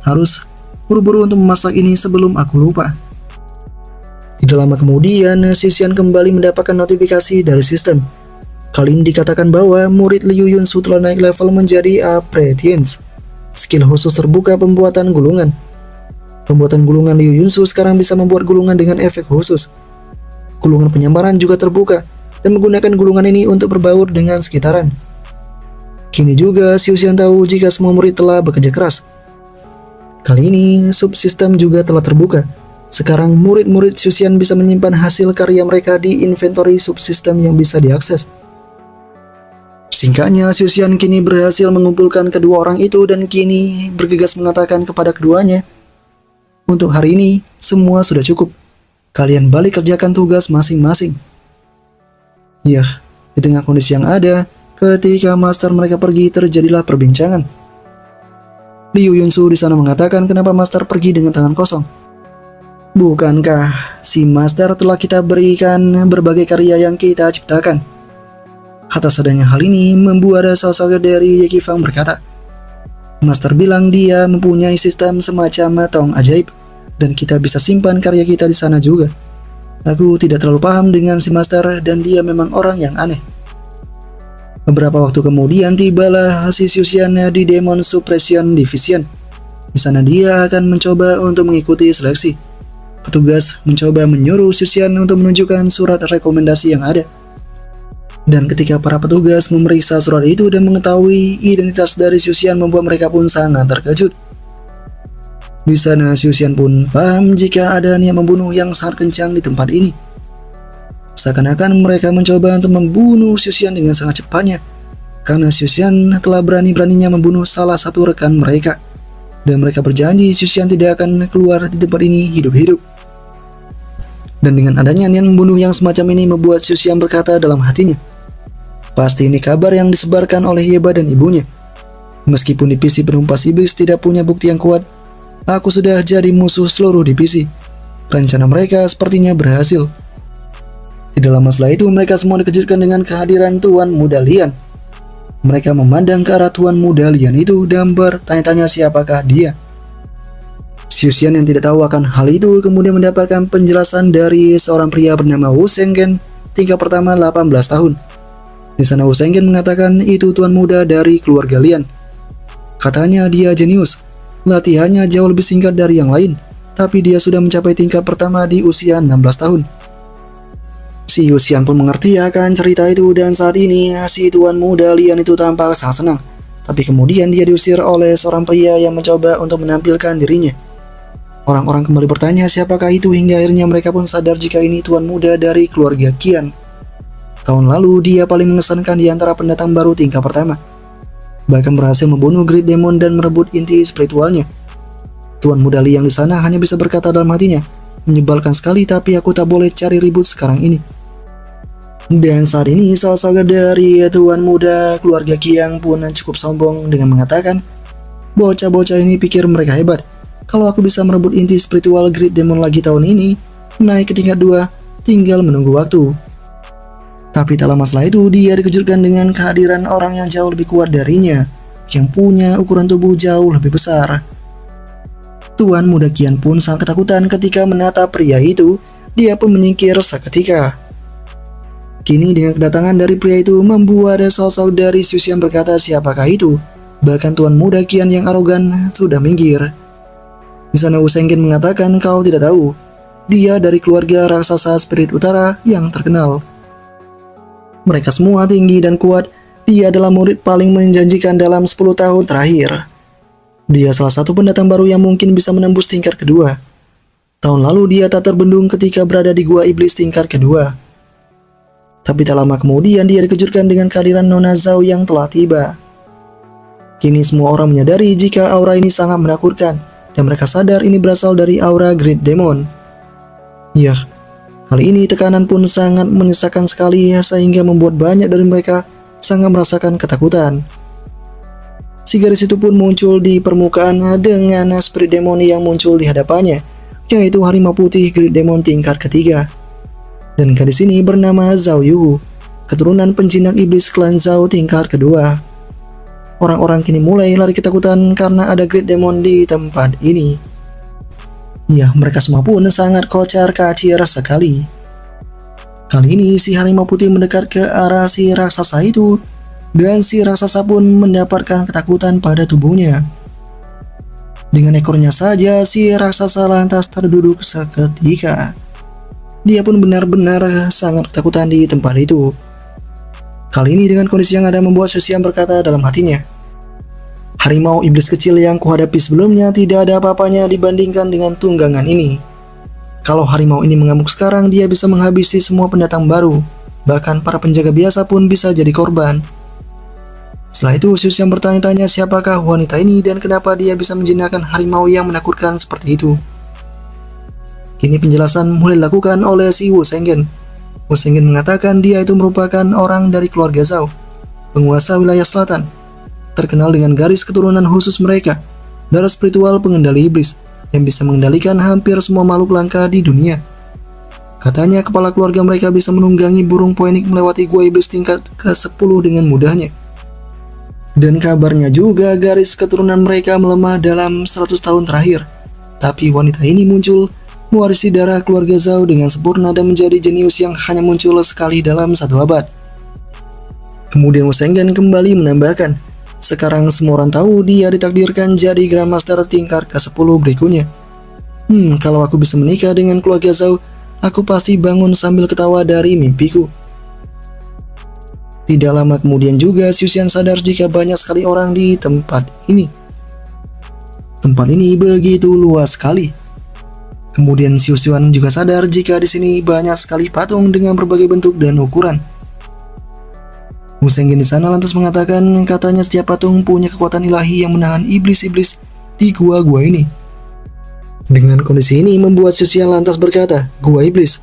S2: Harus buru-buru untuk memasak ini sebelum aku lupa. Tidak lama kemudian, Xuxian kembali mendapatkan notifikasi dari sistem. Kali ini dikatakan bahwa murid Liu Yunsu telah naik level menjadi Apprentice. Skill khusus terbuka pembuatan gulungan. Pembuatan gulungan Liu Yunsu sekarang bisa membuat gulungan dengan efek khusus. Gulungan penyamaran juga terbuka, dan menggunakan gulungan ini untuk berbaur dengan sekitaran. Kini juga Xuxian tahu jika semua murid telah bekerja keras. Kali ini subsistem juga telah terbuka. Sekarang murid-murid Xuxian bisa menyimpan hasil karya mereka di inventory subsistem yang bisa diakses. Singkatnya, Xuxian kini berhasil mengumpulkan kedua orang itu dan kini bergegas mengatakan kepada keduanya, untuk hari ini semua sudah cukup. Kalian balik kerjakan tugas masing-masing. Ya, di tengah kondisi yang ada, ketika master mereka pergi terjadilah perbincangan. Liu Yunsu di sana mengatakan kenapa master pergi dengan tangan kosong. Bukankah si master telah kita berikan berbagai karya yang kita ciptakan? Atas adanya hal ini membuat saudara dari Ye Qifang berkata, master bilang dia mempunyai sistem semacam tong ajaib dan kita bisa simpan karya kita di sana juga. Aku tidak terlalu paham dengan si master dan dia memang orang yang aneh. Beberapa waktu kemudian tibalah si Xuxian di Demon Suppression Division. Di sana dia akan mencoba untuk mengikuti seleksi. Petugas mencoba menyuruh Xuxian untuk menunjukkan surat rekomendasi yang ada. Dan ketika para petugas memeriksa surat itu dan mengetahui identitas dari Xuxian membuat mereka pun sangat terkejut. Di sana Xiuxian pun paham jika ada niat membunuh yang sangat kencang di tempat ini. Seakan-akan mereka mencoba untuk membunuh Xiuxian dengan sangat cepatnya, karena Xiuxian telah berani-beraninya membunuh salah satu rekan mereka, dan mereka berjanji Xiuxian tidak akan keluar di tempat ini hidup-hidup. Dan dengan adanya niat membunuh yang semacam ini membuat Xiuxian berkata dalam hatinya, pasti ini kabar yang disebarkan oleh Yeba dan ibunya. Meskipun divisi penumpas iblis tidak punya bukti yang kuat, aku sudah jadi musuh seluruh divisi. Rencana mereka sepertinya berhasil. Tidak lama setelah itu mereka semua dikejutkan dengan kehadiran Tuan Muda Lian. Mereka memandang ke arah Tuan Muda Lian itu dan bertanya-tanya siapakah dia. Xiuxian yang tidak tahu akan hal itu kemudian mendapatkan penjelasan dari seorang pria bernama Wu Shenggen, tingkat pertama 18 tahun. Di sana Wu Shenggen mengatakan itu tuan muda dari keluarga Lian. Katanya dia jenius, latihannya jauh lebih singkat dari yang lain, tapi dia sudah mencapai tingkat pertama di usia 16 tahun. Si Xiuxian pun mengerti akan cerita itu dan saat ini si tuan muda Lian itu tampak sangat senang. Tapi kemudian dia diusir oleh seorang pria yang mencoba untuk menampilkan dirinya. Orang-orang kembali bertanya siapakah itu hingga akhirnya mereka pun sadar jika ini tuan muda dari keluarga Qian. Tahun lalu dia paling mengesankan di antara pendatang baru tingkat pertama. Bahkan berhasil membunuh Great Demon dan merebut inti spiritualnya. Tuan muda Li yang di sana hanya bisa berkata dalam hatinya, menyebalkan sekali tapi aku tak boleh cari ribut sekarang ini. Dan saat ini sosok dari tuan muda keluarga Qian pun cukup sombong dengan mengatakan, bocah-bocah ini pikir mereka hebat. Kalau aku bisa merebut inti spiritual Great Demon lagi tahun ini, naik ke tingkat 2, tinggal menunggu waktu. Tapi tak lama setelah itu, dia dikejutkan dengan kehadiran orang yang jauh lebih kuat darinya, yang punya ukuran tubuh jauh lebih besar. Tuan muda Qian pun sangat ketakutan ketika menatap pria itu, dia pun menyingkir seketika. Kini dengan kedatangan dari pria itu, membuat sosok dari Xiuxian berkata siapakah itu, bahkan tuan muda Qian yang arogan sudah minggir. Di sana Wu Shenggen mengatakan kau tidak tahu, dia dari keluarga raksasa spirit utara yang terkenal. Mereka semua tinggi dan kuat, dia adalah murid paling menjanjikan dalam 10 tahun terakhir. Dia salah satu pendatang baru yang mungkin bisa menembus tingkat kedua. Tahun lalu dia tak terbendung ketika berada di gua iblis tingkat kedua. Tapi tak lama kemudian dia dikejutkan dengan kehadiran Nona Zhao yang telah tiba. Kini semua orang menyadari jika aura ini sangat menakutkan, dan mereka sadar ini berasal dari aura Great Demon. Yah, kali ini tekanan pun sangat menyesakan sekali sehingga membuat banyak dari mereka sangat merasakan ketakutan. Si garis itu pun muncul di permukaan dengan spirit demon yang muncul di hadapannya, yaitu harimau putih Great Demon tingkat ketiga. Dan gadis ini bernama Zhao Yu, keturunan penjinak iblis klan Zhao tingkat kedua. Orang-orang kini mulai lari ketakutan karena ada Great Demon di tempat ini. Ya, mereka semua pun sangat kocar-kacir sekali. Kali ini si harimau putih mendekat ke arah si raksasa itu, dan si raksasa pun mendapatkan ketakutan pada tubuhnya. Dengan ekornya saja, si raksasa lantas terduduk seketika. Dia pun benar-benar sangat ketakutan di tempat itu. Kali ini dengan kondisi yang ada membuat Xiuxian berkata dalam hatinya, harimau iblis kecil yang kuhadapi sebelumnya tidak ada apa-apanya dibandingkan dengan tunggangan ini. Kalau harimau ini mengamuk sekarang, dia bisa menghabisi semua pendatang baru. Bahkan para penjaga biasa pun bisa jadi korban. Setelah itu, Xiuxian bertanya-tanya siapakah wanita ini dan kenapa dia bisa menjinakkan harimau yang menakutkan seperti itu. Kini penjelasan mulai dilakukan oleh si Wu Shenggen. Wu Shenggen mengatakan dia itu merupakan orang dari keluarga Zhao, penguasa wilayah selatan, terkenal dengan garis keturunan khusus mereka, darah spiritual pengendali iblis, yang bisa mengendalikan hampir semua makhluk langka di dunia. Katanya kepala keluarga mereka bisa menunggangi burung poenik melewati gua iblis tingkat ke-10 dengan mudahnya. Dan kabarnya juga garis keturunan mereka melemah dalam 100 tahun terakhir. Tapi wanita ini muncul, mewarisi darah keluarga Zhao dengan sempurna dan menjadi jenius yang hanya muncul sekali dalam 1 abad. Kemudian Wu Shenggen kembali menambahkan, sekarang semua orang tahu dia ditakdirkan jadi Grandmaster tingkat ke-10 berikutnya. Kalau aku bisa menikah dengan keluarga Zhao, aku pasti bangun sambil ketawa dari mimpiku. Tidak lama kemudian juga Xiuxian sadar jika banyak sekali orang di tempat ini. Tempat ini begitu luas sekali. Kemudian Xiu Xuan juga sadar jika di sini banyak sekali patung dengan berbagai bentuk dan ukuran. Wu Senggen di sana lantas mengatakan katanya setiap patung punya kekuatan ilahi yang menahan iblis-iblis di gua-gua ini. Dengan kondisi ini membuat Xiu Xuan lantas berkata, "Gua iblis.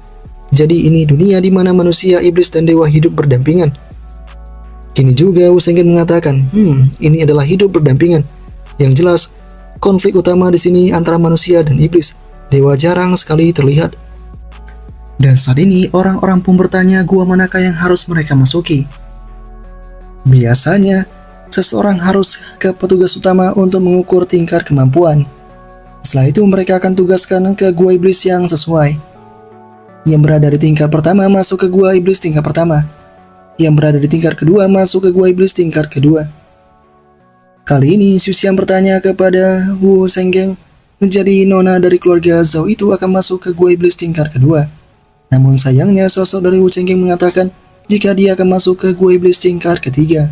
S2: Jadi ini dunia di mana manusia, iblis, dan dewa hidup berdampingan." Kini juga Wu Senggen mengatakan, ini adalah hidup berdampingan. Yang jelas, konflik utama di sini antara manusia dan iblis. Dewa jarang sekali terlihat. Dan saat ini orang-orang pun bertanya gua manakah yang harus mereka masuki. Biasanya, seseorang harus ke petugas utama untuk mengukur tingkat kemampuan. Setelah itu mereka akan tugaskan ke gua iblis yang sesuai. Yang berada di tingkat pertama masuk ke gua iblis tingkat pertama. Yang berada di tingkat kedua masuk ke gua iblis tingkat kedua. Kali ini Xiu Xian bertanya kepada Wu Senggen, menjadi nona dari keluarga Zhao itu akan masuk ke gua iblis tingkat kedua. Namun sayangnya sosok dari Wu Senggen mengatakan jika dia akan masuk ke gua iblis tingkat ketiga.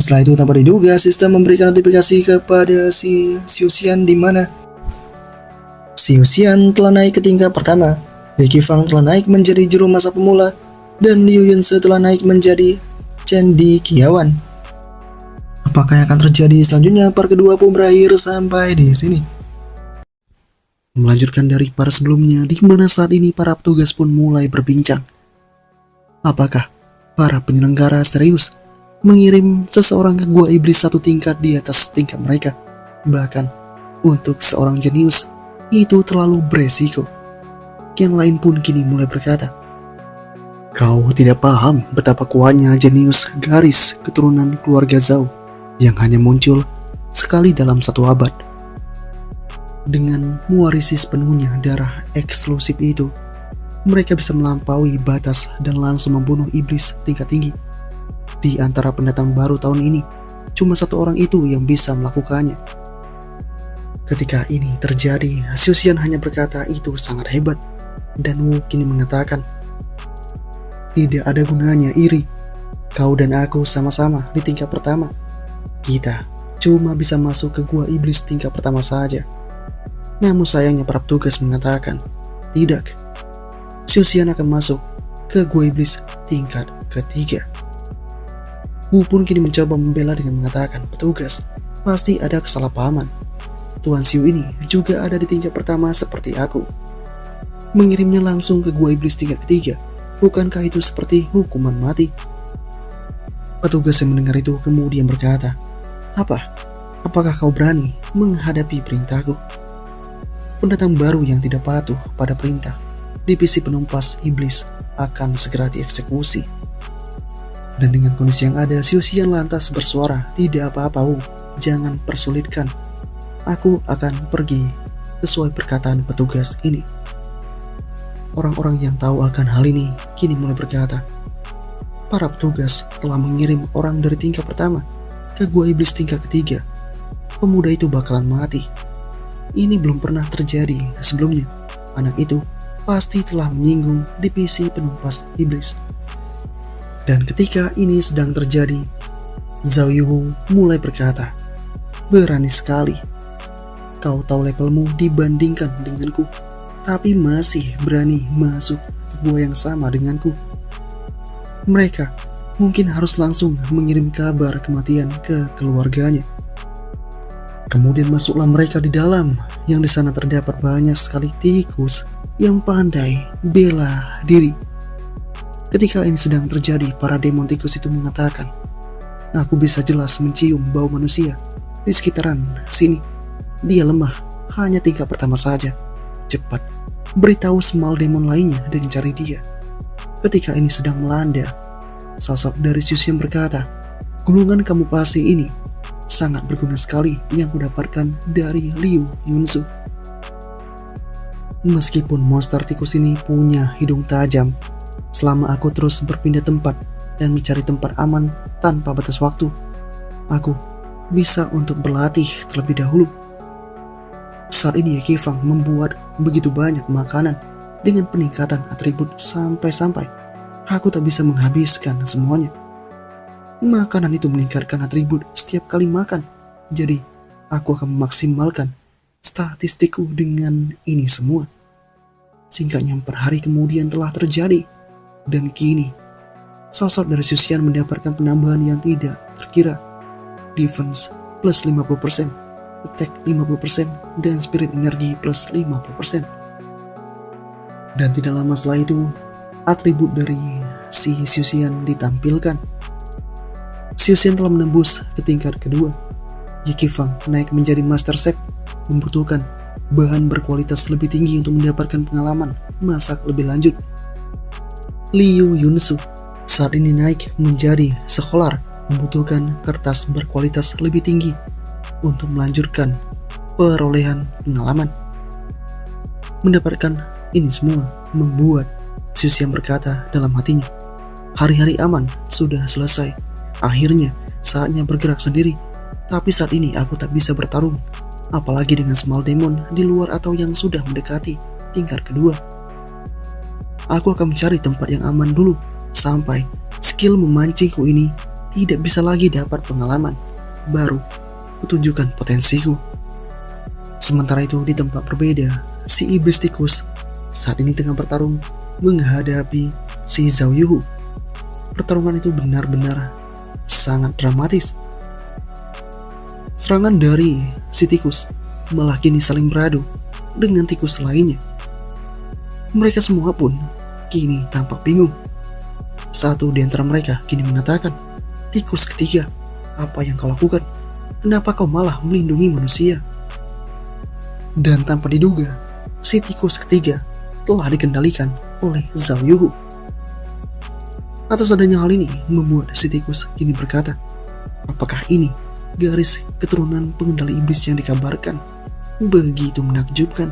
S2: Setelah itu tanpa diduga sistem memberikan notifikasi kepada si Xiu Xian di mana Xiu Xian telah naik ke tingkat pertama, Li Qifang telah naik menjadi juru masa pemula, dan Liu Yunse telah naik menjadi cendekiawan. Apakah yang akan terjadi selanjutnya? Part kedua pun berakhir sampai di sini. Melanjutkan dari para sebelumnya, di mana saat ini para petugas pun mulai berbincang. Apakah para penyelenggara serius mengirim seseorang ke gua iblis satu tingkat di atas tingkat mereka? Bahkan untuk seorang jenius itu terlalu beresiko. Yang lain pun kini mulai berkata, "Kau tidak paham betapa kuatnya jenius garis keturunan keluarga Zhao yang hanya muncul sekali dalam satu abad. Dengan mewarisi sepenuhnya darah eksklusif itu, mereka bisa melampaui batas dan langsung membunuh iblis tingkat tinggi. Di antara pendatang baru tahun ini, cuma satu orang itu yang bisa melakukannya." Ketika ini terjadi, Xiu Xian hanya berkata itu sangat hebat, dan Wu kini mengatakan, "Tidak ada gunanya iri. Kau dan aku sama-sama di tingkat pertama. Kita cuma bisa masuk ke gua iblis tingkat pertama saja." Namun sayangnya para petugas mengatakan, tidak. Xiu Xian akan masuk ke gua iblis tingkat ketiga. Wu pun kini mencoba membela dengan mengatakan, "Petugas, pasti ada kesalahpahaman. Tuan Xiu ini juga ada di tingkat pertama seperti aku. Mengirimnya langsung ke gua iblis tingkat ketiga, bukankah itu seperti hukuman mati?" Petugas yang mendengar itu kemudian berkata, Apakah kau berani menghadapi perintahku? Pendatang baru yang tidak patuh pada perintah divisi penumpas iblis akan segera dieksekusi." Dan dengan kondisi yang ada, Xiu Xian lantas bersuara, "Tidak apa-apa Wu, jangan persulitkan. Aku akan pergi sesuai perkataan petugas ini." Orang-orang yang tahu akan hal ini kini mulai berkata, para petugas telah mengirim orang dari tingkat pertama ke gua iblis tingkat ketiga. Pemuda itu bakalan mati. Ini belum pernah terjadi sebelumnya. Anak itu pasti telah menyinggung divisi penumpas iblis. Dan ketika ini sedang terjadi, Zhao Yuhu mulai berkata, "Berani sekali. Kau tahu levelmu dibandingkan denganku, tapi masih berani masuk ke gua yang sama denganku. Mereka mungkin harus langsung mengirim kabar kematian ke keluarganya." Kemudian masuklah mereka di dalam, yang di sana terdapat banyak sekali tikus yang pandai bela diri. Ketika ini sedang terjadi, para demon tikus itu mengatakan, "Aku bisa jelas mencium bau manusia di sekitaran sini. Dia lemah, hanya tingkat pertama saja. Cepat, beritahu small demon lainnya dan cari dia." Ketika ini sedang melanda, sosok dari Xiu Xian berkata, "Gulungan kamuflase ini sangat berguna sekali yang kudapatkan dari Liu Yunsu. Meskipun monster tikus ini punya hidung tajam, selama aku terus berpindah tempat dan mencari tempat aman tanpa batas waktu, aku bisa untuk berlatih terlebih dahulu." Saat ini Ye Qifang membuat begitu banyak makanan dengan peningkatan atribut sampai-sampai aku tak bisa menghabiskan semuanya. Makanan itu meningkatkan atribut setiap kali makan, jadi aku akan memaksimalkan statistikku dengan ini semua. Singkatnya, per hari kemudian telah terjadi, dan kini sosok dari Xuxian mendapatkan penambahan yang tidak terkira. Defense plus 50%, attack 50%, dan spirit energi plus 50%. Dan tidak lama setelah itu, atribut dari si Xuxian ditampilkan. Xuxian telah menembus ke tingkat kedua. Yikifang naik menjadi Master Chef, membutuhkan bahan berkualitas lebih tinggi untuk mendapatkan pengalaman masak lebih lanjut. Liu Yunsu saat ini naik menjadi Scholar, membutuhkan kertas berkualitas lebih tinggi untuk melanjutkan perolehan pengalaman. Mendapatkan ini semua membuat Xuxian berkata dalam hatinya, hari-hari aman sudah selesai. Akhirnya saatnya bergerak sendiri. Tapi saat ini aku tak bisa bertarung, apalagi dengan small demon di luar atau yang sudah mendekati tingkat kedua. Aku akan mencari tempat yang aman dulu sampai skill memancingku ini tidak bisa lagi dapat pengalaman. Baru kutunjukkan potensiku. Sementara itu di tempat berbeda, si iblis tikus saat ini tengah bertarung menghadapi si Zhao Yuhu. Pertarungan itu benar-benar sangat dramatis. Serangan dari si tikus malah kini saling beradu dengan tikus lainnya. Mereka semua pun kini tampak bingung. Satu di antara mereka kini mengatakan, "Tikus ketiga, apa yang kau lakukan? Kenapa kau malah melindungi manusia?" Dan tanpa diduga, si tikus ketiga telah dikendalikan oleh Zhao Yuhu. Atas adanya hal ini membuat si tikus kini berkata, apakah ini garis keturunan pengendali iblis yang dikabarkan? Begitu menakjubkan.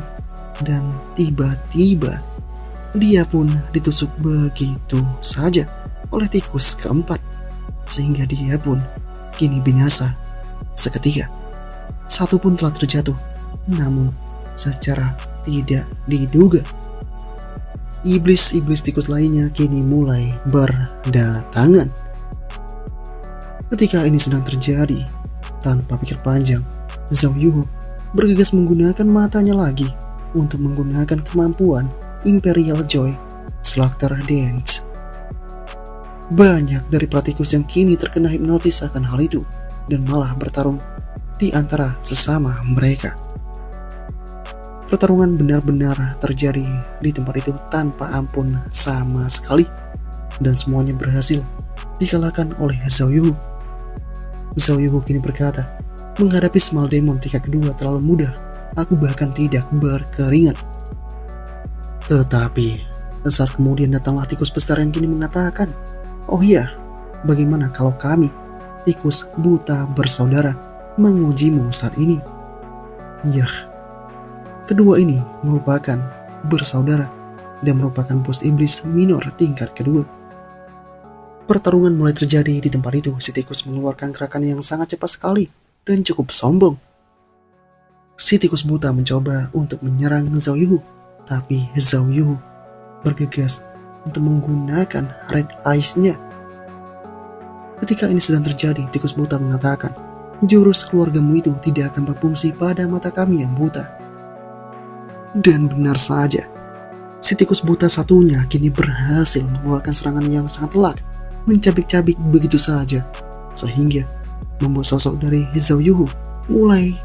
S2: Dan tiba-tiba dia pun ditusuk begitu saja oleh tikus keempat, sehingga dia pun kini binasa seketika. Satu pun telah terjatuh, namun secara tidak diduga iblis-iblis tikus lainnya kini mulai berdatangan. Ketika ini sedang terjadi, tanpa pikir panjang, Zhao Yuhu bergegas menggunakan matanya lagi untuk menggunakan kemampuan Imperial Joy Slaughter Dance. Banyak dari para tikus yang kini terkena hipnotis akan hal itu dan malah bertarung di antara sesama mereka. Pertarungan benar-benar terjadi di tempat itu tanpa ampun sama sekali, dan semuanya berhasil dikalahkan oleh Zhao Yuhu. Zhao Yuhu kini berkata, menghadapi small demon tingkat kedua terlalu mudah, aku bahkan tidak berkeringat. Tetapi saat kemudian datanglah tikus besar yang kini mengatakan, oh iya, bagaimana kalau kami, tikus buta bersaudara, mengujimu saat ini? Yah, kedua ini merupakan bersaudara dan merupakan bos iblis minor tingkat kedua. Pertarungan mulai terjadi di tempat itu. Si tikus mengeluarkan gerakan yang sangat cepat sekali dan cukup sombong. Si tikus buta mencoba untuk menyerang Zhao Yuhu, tapi Zhao Yuhu bergegas untuk menggunakan Red Eyes-nya. Ketika ini sedang terjadi, tikus buta mengatakan, jurus keluargamu itu tidak akan berfungsi pada mata kami yang buta. Dan benar saja, si tikus buta satunya kini berhasil mengeluarkan serangan yang sangat telak, mencabik-cabik begitu saja, sehingga membuat sosok dari Zhao Yuhu mulai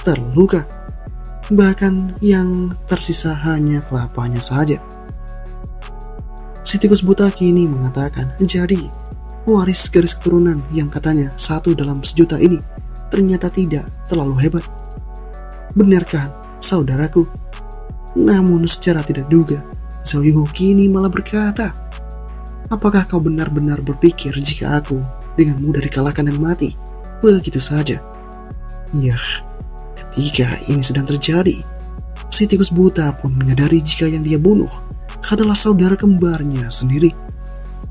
S2: terluka. Bahkan yang tersisa hanya kelapanya saja. Si tikus buta kini mengatakan, jadi waris garis keturunan yang katanya satu dalam sejuta ini ternyata tidak terlalu hebat. Benarkah saudaraku? Namun secara tidak duga, Zhao Yuhu kini malah berkata, apakah kau benar-benar berpikir jika aku dengan mudah dikalahkan dan mati begitu saja? Yah, ketika ini sedang terjadi, si tikus buta pun menyadari jika yang dia bunuh adalah saudara kembarnya sendiri.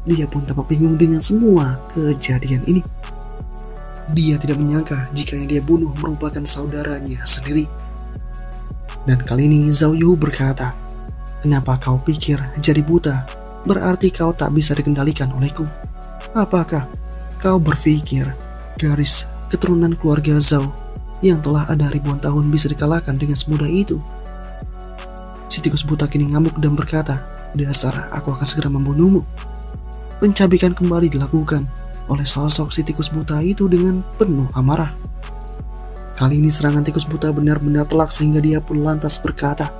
S2: Dia pun tampak bingung dengan semua kejadian ini. Dia tidak menyangka jika yang dia bunuh merupakan saudaranya sendiri. Dan kali ini Zhao Yuhu berkata, kenapa kau pikir jadi buta berarti kau tak bisa dikendalikan olehku? Apakah kau berpikir garis keturunan keluarga Zhao yang telah ada ribuan tahun bisa dikalahkan dengan semudah itu. Si tikus buta kini ngamuk dan berkata, "Dasar, aku akan segera membunuhmu." Pencabikan kembali dilakukan oleh sosok si tikus buta itu dengan penuh amarah. Kali ini serangan tikus buta benar-benar telak sehingga dia pun lantas berkata,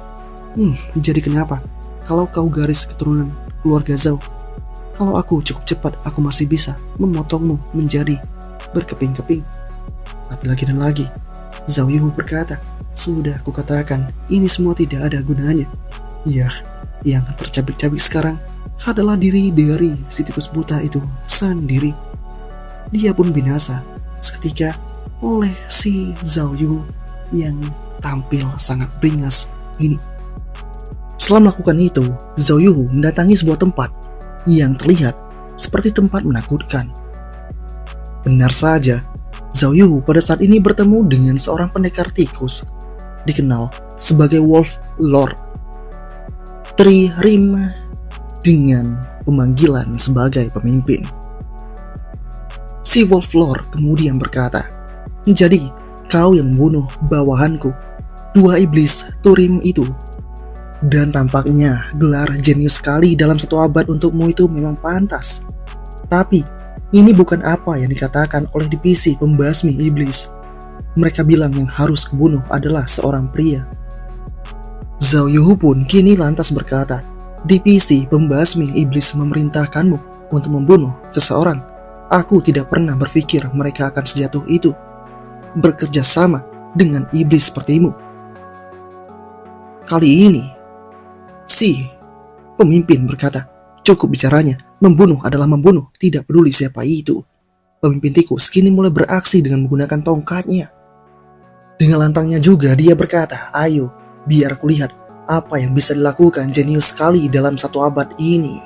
S2: jadi kenapa? Kalau kau garis keturunan keluarga Zhao, kalau aku cukup cepat, aku masih bisa memotongmu menjadi berkeping-keping." Tapi lagi dan lagi, Zhao Yuhu berkata, "Sudah kukatakan, ini semua tidak ada gunanya." Ya, yang tercabik-cabik sekarang adalah diri dari si tikus buta itu sendiri. Dia pun binasa seketika oleh si Zhao Yuhu yang tampil sangat beringas ini. Setelah melakukan itu, Zhao Yuhu mendatangi sebuah tempat yang terlihat seperti tempat menakutkan. Benar saja, Zhao Yuhu pada saat ini bertemu dengan seorang pendekar tikus dikenal sebagai Wolf Lord Tririm dengan pemanggilan sebagai pemimpin. Si Wolf Lord kemudian berkata, "Jadi kau yang membunuh bawahanku, dua iblis Turim itu. Dan tampaknya gelar jenius sekali dalam satu abad untukmu itu memang pantas. Tapi ini bukan apa yang dikatakan oleh divisi pembasmi iblis. Mereka bilang yang harus kubunuh adalah seorang pria." Zhao Yuhu pun kini lantas berkata, "Divisi pembasmi iblis memerintahkanmu untuk membunuh seseorang. Aku tidak pernah berpikir mereka akan sejatuh itu, bekerja sama dengan iblis sepertimu." Kali ini, si pemimpin berkata, "Cukup bicaranya, membunuh adalah membunuh, tidak peduli siapa itu." Pemimpin tikus kini mulai beraksi dengan menggunakan tongkatnya. Dengan lantangnya juga dia berkata, "Ayo, biar kulihat apa yang bisa dilakukan jenius sekali dalam satu abad ini."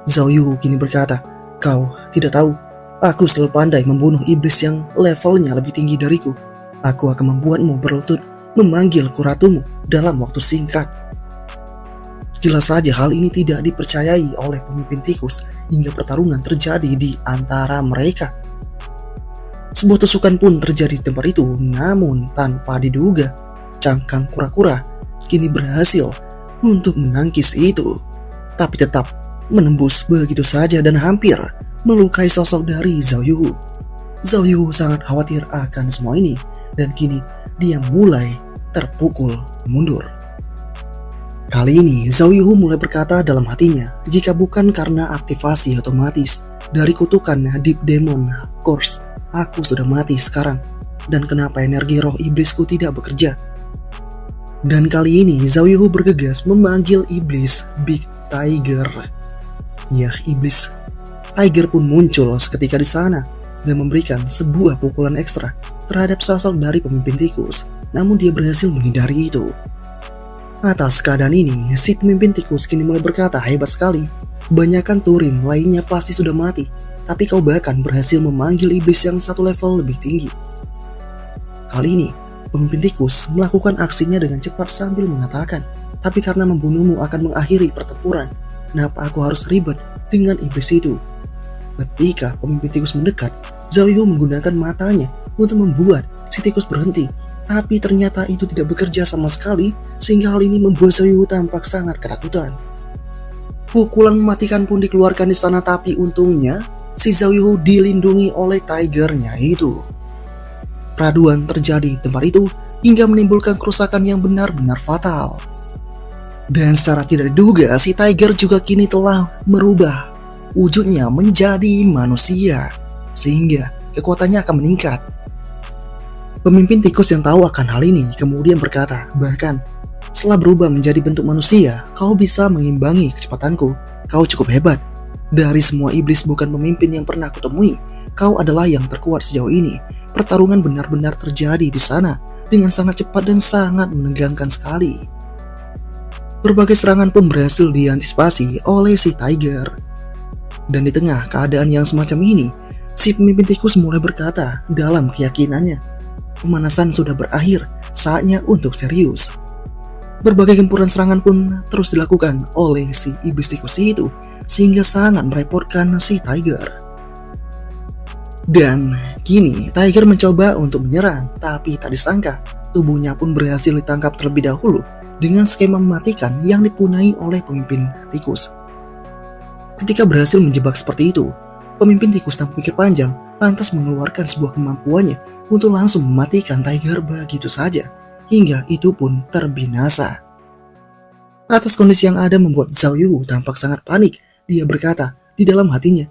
S2: Zhao Yuhu kini berkata, "Kau tidak tahu, aku selalu pandai membunuh iblis yang levelnya lebih tinggi dariku. Aku akan membuatmu berlutut memanggil kuratumu dalam waktu singkat." Jelas saja hal ini tidak dipercayai oleh pemimpin tikus hingga pertarungan terjadi di antara mereka. Sebuah tusukan pun terjadi di tempat itu, namun tanpa diduga, cangkang kura-kura kini berhasil untuk menangkis itu, tapi tetap menembus begitu saja dan hampir melukai sosok dari Zhao Yuhu. Zhao Yuhu sangat khawatir akan semua ini dan kini dia mulai terpukul mundur. Kali ini Zhao Yuhu mulai berkata dalam hatinya, "Jika bukan karena aktivasi otomatis dari kutukan Deep Demon Curse, aku sudah mati sekarang. Dan kenapa energi roh iblisku tidak bekerja?" Dan kali ini Zhao Yuhu bergegas memanggil iblis Big Tiger. Ya, iblis Tiger pun muncul seketika di sana dan memberikan sebuah pukulan ekstra terhadap sosok dari pemimpin tikus. Namun dia berhasil menghindari itu. Atas keadaan ini, si pemimpin tikus kini mulai berkata, "Hebat sekali. Kebanyakan Turim lainnya pasti sudah mati, tapi kau bahkan berhasil memanggil iblis yang satu level lebih tinggi." Kali ini, pemimpin tikus melakukan aksinya dengan cepat sambil mengatakan, "Tapi karena membunuhmu akan mengakhiri pertempuran, kenapa aku harus ribet dengan iblis itu?" Ketika pemimpin tikus mendekat, Zhao Yuhu menggunakan matanya untuk membuat si tikus berhenti. Tapi ternyata itu tidak bekerja sama sekali, sehingga hal ini membuat Zhao Yuhu tampak sangat ketakutan. Pukulan mematikan pun dikeluarkan di sana, tapi untungnya si Zhao Yuhu dilindungi oleh tigernya itu. Peraduan terjadi di tempat itu hingga menimbulkan kerusakan yang benar-benar fatal. Dan secara tidak diduga, si tiger juga kini telah merubah wujudnya menjadi manusia, sehingga kekuatannya akan meningkat. Pemimpin tikus yang tahu akan hal ini kemudian berkata, "Bahkan setelah berubah menjadi bentuk manusia, kau bisa mengimbangi kecepatanku. Kau cukup hebat. Dari semua iblis bukan pemimpin yang pernah kutemui, kau adalah yang terkuat sejauh ini." Pertarungan benar-benar terjadi di sana dengan sangat cepat dan sangat menegangkan sekali. Berbagai serangan pun berhasil diantisipasi oleh si tiger. Dan di tengah keadaan yang semacam ini, si pemimpin tikus mulai berkata dalam keyakinannya, "Pemanasan sudah berakhir, saatnya untuk serius." Berbagai gempuran serangan pun terus dilakukan oleh si iblis tikus itu, sehingga sangat merepotkan si tiger. Dan kini Tiger mencoba untuk menyerang, tapi tak disangka tubuhnya pun berhasil ditangkap terlebih dahulu dengan skema mematikan yang dipunyai oleh pemimpin tikus. Ketika berhasil menjebak seperti itu, pemimpin tikus tanpa pikir panjang lantas mengeluarkan sebuah kemampuannya untuk langsung mematikan Tiger begitu saja, hingga itu pun terbinasa. Atas kondisi yang ada membuat Zhao Yu tampak sangat panik. Dia berkata di dalam hatinya,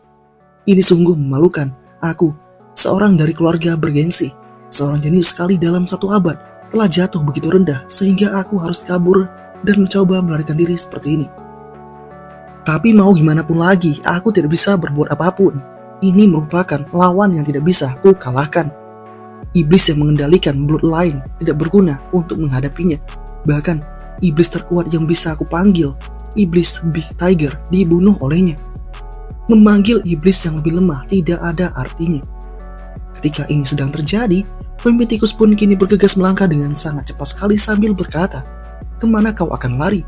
S2: "Ini sungguh memalukan. Aku, seorang dari keluarga bergengsi, seorang jenius sekali dalam 1 abad, telah jatuh begitu rendah sehingga aku harus kabur dan mencoba melarikan diri seperti ini. Tapi mau gimana pun lagi, aku tidak bisa berbuat apapun. Ini merupakan lawan yang tidak bisa ku kalahkan. Iblis yang mengendalikan Bloodline tidak berguna untuk menghadapinya. Bahkan, iblis terkuat yang bisa aku panggil, iblis Big Tiger, dibunuh olehnya. Memanggil iblis yang lebih lemah tidak ada artinya." Ketika ini sedang terjadi, pemimpin tikus pun kini bergegas melangkah dengan sangat cepat sekali sambil berkata, "Kemana kau akan lari?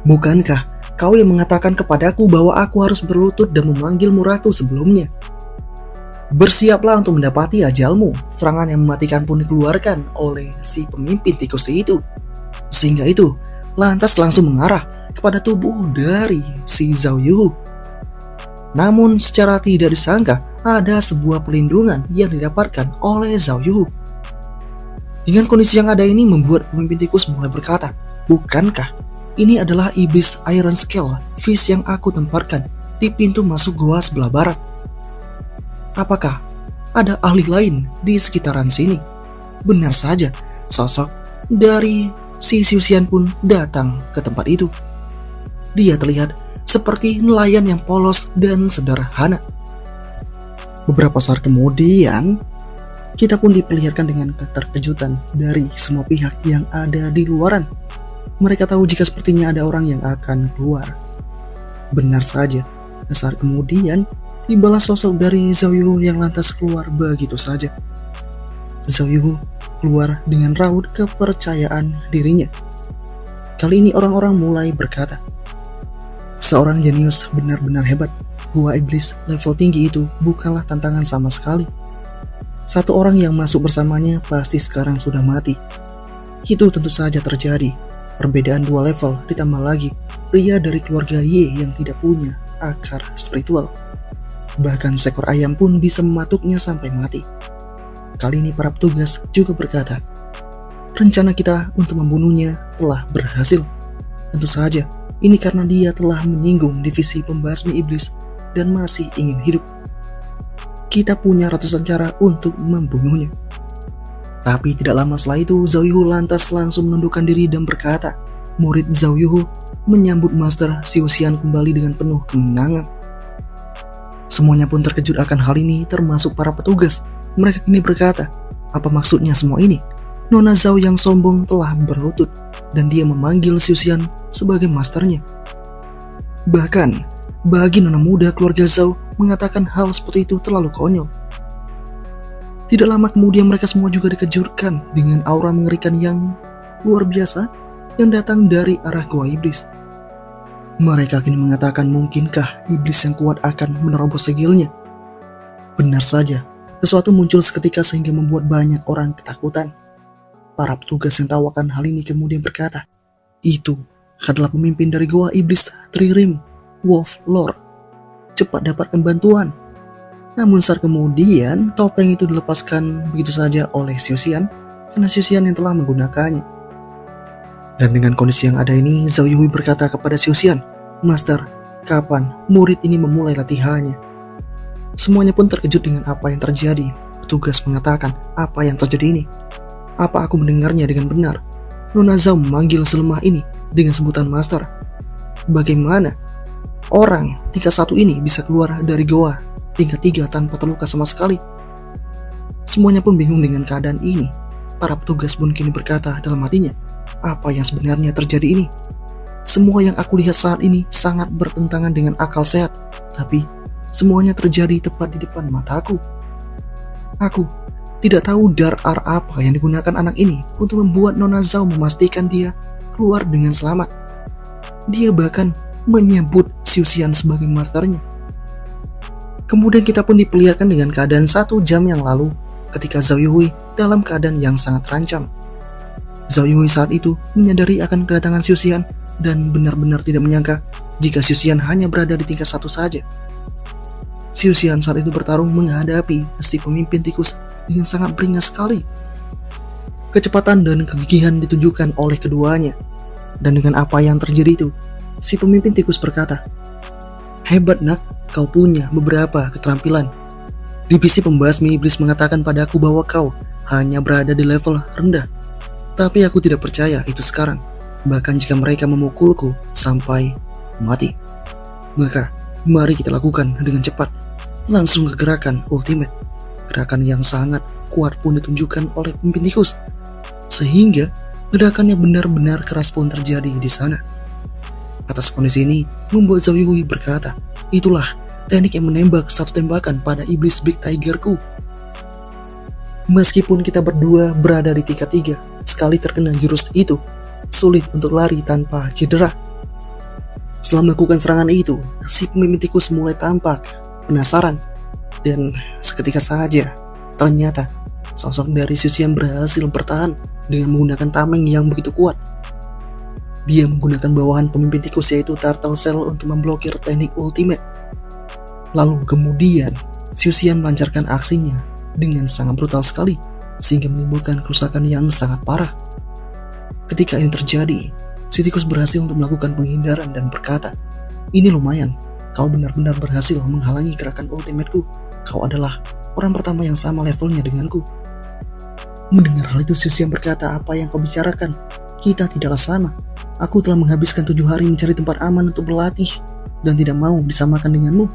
S2: Bukankah kau yang mengatakan kepadaku bahwa aku harus berlutut dan memanggilmu ratu sebelumnya? Bersiaplah untuk mendapati ajalmu." Serangan yang mematikan pun dikeluarkan oleh si pemimpin tikus itu. Sehingga itu lantas langsung mengarah kepada tubuh dari si Zhao Yu. Namun secara tidak disangka ada sebuah pelindungan yang didapatkan oleh Zhao Yu. Dengan kondisi yang ada ini membuat pemimpin tikus mulai berkata, "Bukankah ini adalah iblis Iron Scale Fish yang aku tempatkan di pintu masuk goa sebelah barat? Apakah ada ahli lain di sekitaran sini?" Benar saja, sosok dari si Xiuxian pun datang ke tempat itu. Dia terlihat seperti nelayan yang polos dan sederhana. Beberapa saat kemudian, kita pun diperlihatkan dengan keterkejutan dari semua pihak yang ada di luaran. Mereka tahu jika sepertinya ada orang yang akan keluar. Benar saja, saat kemudian tibalah sosok dari Zhao Yu yang lantas keluar begitu saja. Zhao Yu keluar dengan raut kepercayaan dirinya. Kali ini orang-orang mulai berkata, "Seorang jenius benar-benar hebat. Gua iblis level tinggi itu bukanlah tantangan sama sekali. 1 orang yang masuk bersamanya pasti sekarang sudah mati." Itu tentu saja terjadi. Perbedaan 2 level ditambah lagi pria dari keluarga Ye yang tidak punya akar spiritual. Bahkan seekor ayam pun bisa mematuknya sampai mati. Kali ini para petugas juga berkata, "Rencana kita untuk membunuhnya telah berhasil. Tentu saja ini karena dia telah menyinggung divisi pembasmi iblis dan masih ingin hidup. Kita punya ratusan cara untuk membunuhnya." Tapi tidak lama setelah itu, Zhao Yu lantas langsung menundukkan diri dan berkata, murid Zhao Yu menyambut Master Xiuxian kembali dengan penuh kemenangan. Semuanya pun terkejut akan hal ini, termasuk para petugas. Mereka kini berkata, "Apa maksudnya semua ini? Nona Zhao yang sombong telah berlutut dan dia memanggil Xiuxian sebagai masternya." Bahkan, bagi nona muda keluarga Zhao mengatakan hal seperti itu terlalu konyol. Tidak lama kemudian mereka semua juga dikejutkan dengan aura mengerikan yang luar biasa yang datang dari arah goa iblis. Mereka kini mengatakan, mungkinkah iblis yang kuat akan menerobos segilnya? Benar saja, sesuatu muncul seketika sehingga membuat banyak orang ketakutan. Para petugas yang tahu akan hal ini kemudian berkata, "Itu adalah pemimpin dari goa iblis Tririm, Wolf Lord. Cepat dapatkan bantuan." Namun saat kemudian topeng itu dilepaskan begitu saja oleh Xiuxian karena Xiuxian yang telah menggunakannya. Dan dengan kondisi yang ada ini, Zhao Yu berkata kepada Xiuxian, "Master, kapan murid ini memulai latihannya?" Semuanya pun terkejut dengan apa yang terjadi. Petugas mengatakan, "Apa yang terjadi ini? Apa aku mendengarnya dengan benar? Nona Zhao memanggil selemah ini dengan sebutan master. Bagaimana orang tingkat 1 ini bisa keluar dari goa tingkat 3 tanpa terluka sama sekali?" Semuanya pun bingung dengan keadaan ini. Para petugas pun kini berkata dalam hatinya, "Apa yang sebenarnya terjadi ini? Semua yang aku lihat saat ini sangat bertentangan dengan akal sehat, tapi semuanya terjadi tepat di depan mataku. Aku tidak tahu dar-ar apa yang digunakan anak ini untuk membuat Nona Zhao memastikan dia keluar dengan selamat. Dia bahkan menyebut Xiuxian sebagai masternya. Kemudian kita pun diperlihatkan dengan keadaan 1 jam yang lalu ketika Zhao Yuhui dalam keadaan yang sangat terancam. Zhao Yuhui saat itu menyadari akan kedatangan Xiu Xian dan benar-benar tidak menyangka jika Xiu Xian hanya berada di tingkat 1 saja. Xiu Xian saat itu bertarung menghadapi si pemimpin tikus dengan sangat beringas sekali. Kecepatan dan kegigihan ditunjukkan oleh keduanya. Dan dengan apa yang terjadi itu, si pemimpin tikus berkata, "Hebat nak, kau punya beberapa keterampilan. Divisi pembasmi iblis mengatakan padaku bahwa kau hanya berada di level rendah. Tapi aku tidak percaya itu sekarang. Bahkan jika mereka memukulku sampai mati. Maka mari kita lakukan dengan cepat. Langsung ke gerakan ultimate. Gerakan yang sangat kuat pun ditunjukkan oleh pemimpin tikus. Sehingga ledakan yang benar-benar keras pun terjadi di sana. Atas kondisi ini membuat Zhao Yuhui berkata, itulah teknik yang menembak satu tembakan pada iblis Big Tiger-ku. Meskipun kita berdua berada di tingkat 3, sekali terkena jurus itu, sulit untuk lari tanpa cedera. Setelah melakukan serangan itu, si pemimpin tikus mulai tampak penasaran. Dan seketika saja, ternyata sosok dari Xiu Xian berhasil bertahan dengan menggunakan tameng yang begitu kuat. Dia menggunakan bawahan pemimpin tikus yaitu Turtle Shell untuk memblokir teknik ultimate. Lalu kemudian, Xiu Xian melancarkan aksinya dengan sangat brutal sekali, sehingga menimbulkan kerusakan yang sangat parah. Ketika ini terjadi, si tikus berhasil untuk melakukan penghindaran dan berkata, "Ini lumayan, kau benar-benar berhasil menghalangi gerakan ultimateku. Kau adalah orang pertama yang sama levelnya denganku." Mendengar hal itu, Xiu Xian berkata, "Apa yang kau bicarakan? Kita tidaklah sama. Aku telah menghabiskan 7 hari mencari tempat aman untuk berlatih dan tidak mau disamakan denganmu."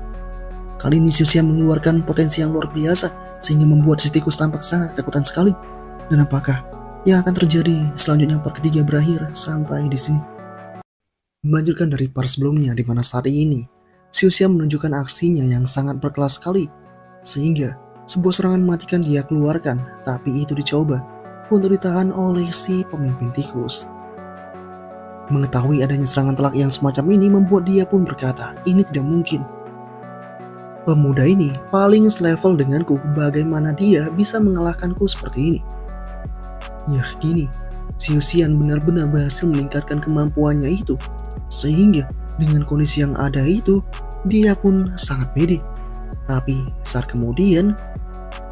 S2: Kali ini Xiu Xian mengeluarkan potensi yang luar biasa sehingga membuat si tikus tampak sangat ketakutan sekali. Dan apakah yang akan terjadi selanjutnya part ketiga berakhir sampai di sini? Melanjutkan dari part sebelumnya di mana saat ini Xiu Xian menunjukkan aksinya yang sangat berkelas sekali sehingga sebuah serangan mematikan dia keluarkan, tapi itu dicoba untuk ditahan oleh si pemimpin tikus. Mengetahui adanya serangan telak yang semacam ini membuat dia pun berkata, ini tidak mungkin. Pemuda ini paling selevel denganku, bagaimana dia bisa mengalahkanku seperti ini? Yah gini, Xiu Xian benar-benar berhasil meningkatkan kemampuannya itu, sehingga dengan kondisi yang ada itu, dia pun sangat pede. Tapi saat kemudian,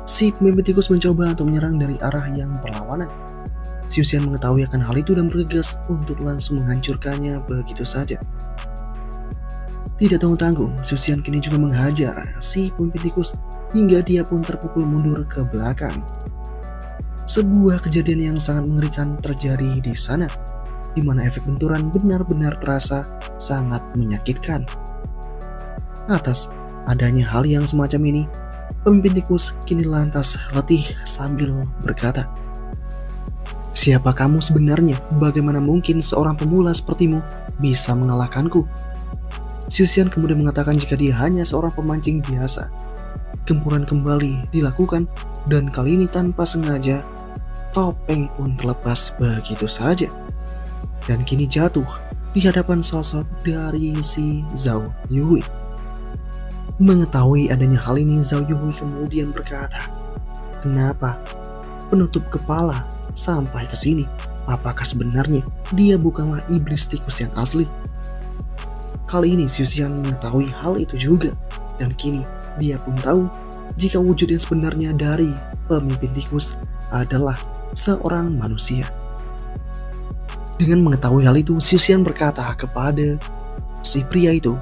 S2: si pemimpin tikus mencoba untuk menyerang dari arah yang berlawanan. Xiu Xian mengetahui akan hal itu dan bergegas untuk langsung menghancurkannya begitu saja. Tidak tanggung-tanggung, Xiu Xian kini juga menghajar si pemimpin tikus hingga dia pun terpukul mundur ke belakang. Sebuah kejadian yang sangat mengerikan terjadi di sana, di mana efek benturan benar-benar terasa sangat menyakitkan. Atas adanya hal yang semacam ini, pemimpin tikus kini lantas letih sambil berkata, "Siapa kamu sebenarnya? Bagaimana mungkin seorang pemula sepertimu bisa mengalahkanku?" Xiu Xian kemudian mengatakan jika dia hanya seorang pemancing biasa. Gempuran kembali dilakukan dan kali ini tanpa sengaja, topeng pun terlepas begitu saja. Dan kini jatuh di hadapan sosok dari si Zhao Yuhui. Mengetahui adanya hal ini, Zhao Yuhui kemudian berkata, "Kenapa penutup kepala sampai ke sini? Apakah sebenarnya dia bukanlah iblis tikus yang asli?" Kali ini Xiu Xian mengetahui hal itu juga, dan kini dia pun tahu jika wujud yang sebenarnya dari pemimpin tikus adalah seorang manusia. Dengan mengetahui hal itu, Xiu Xian berkata kepada si pria itu,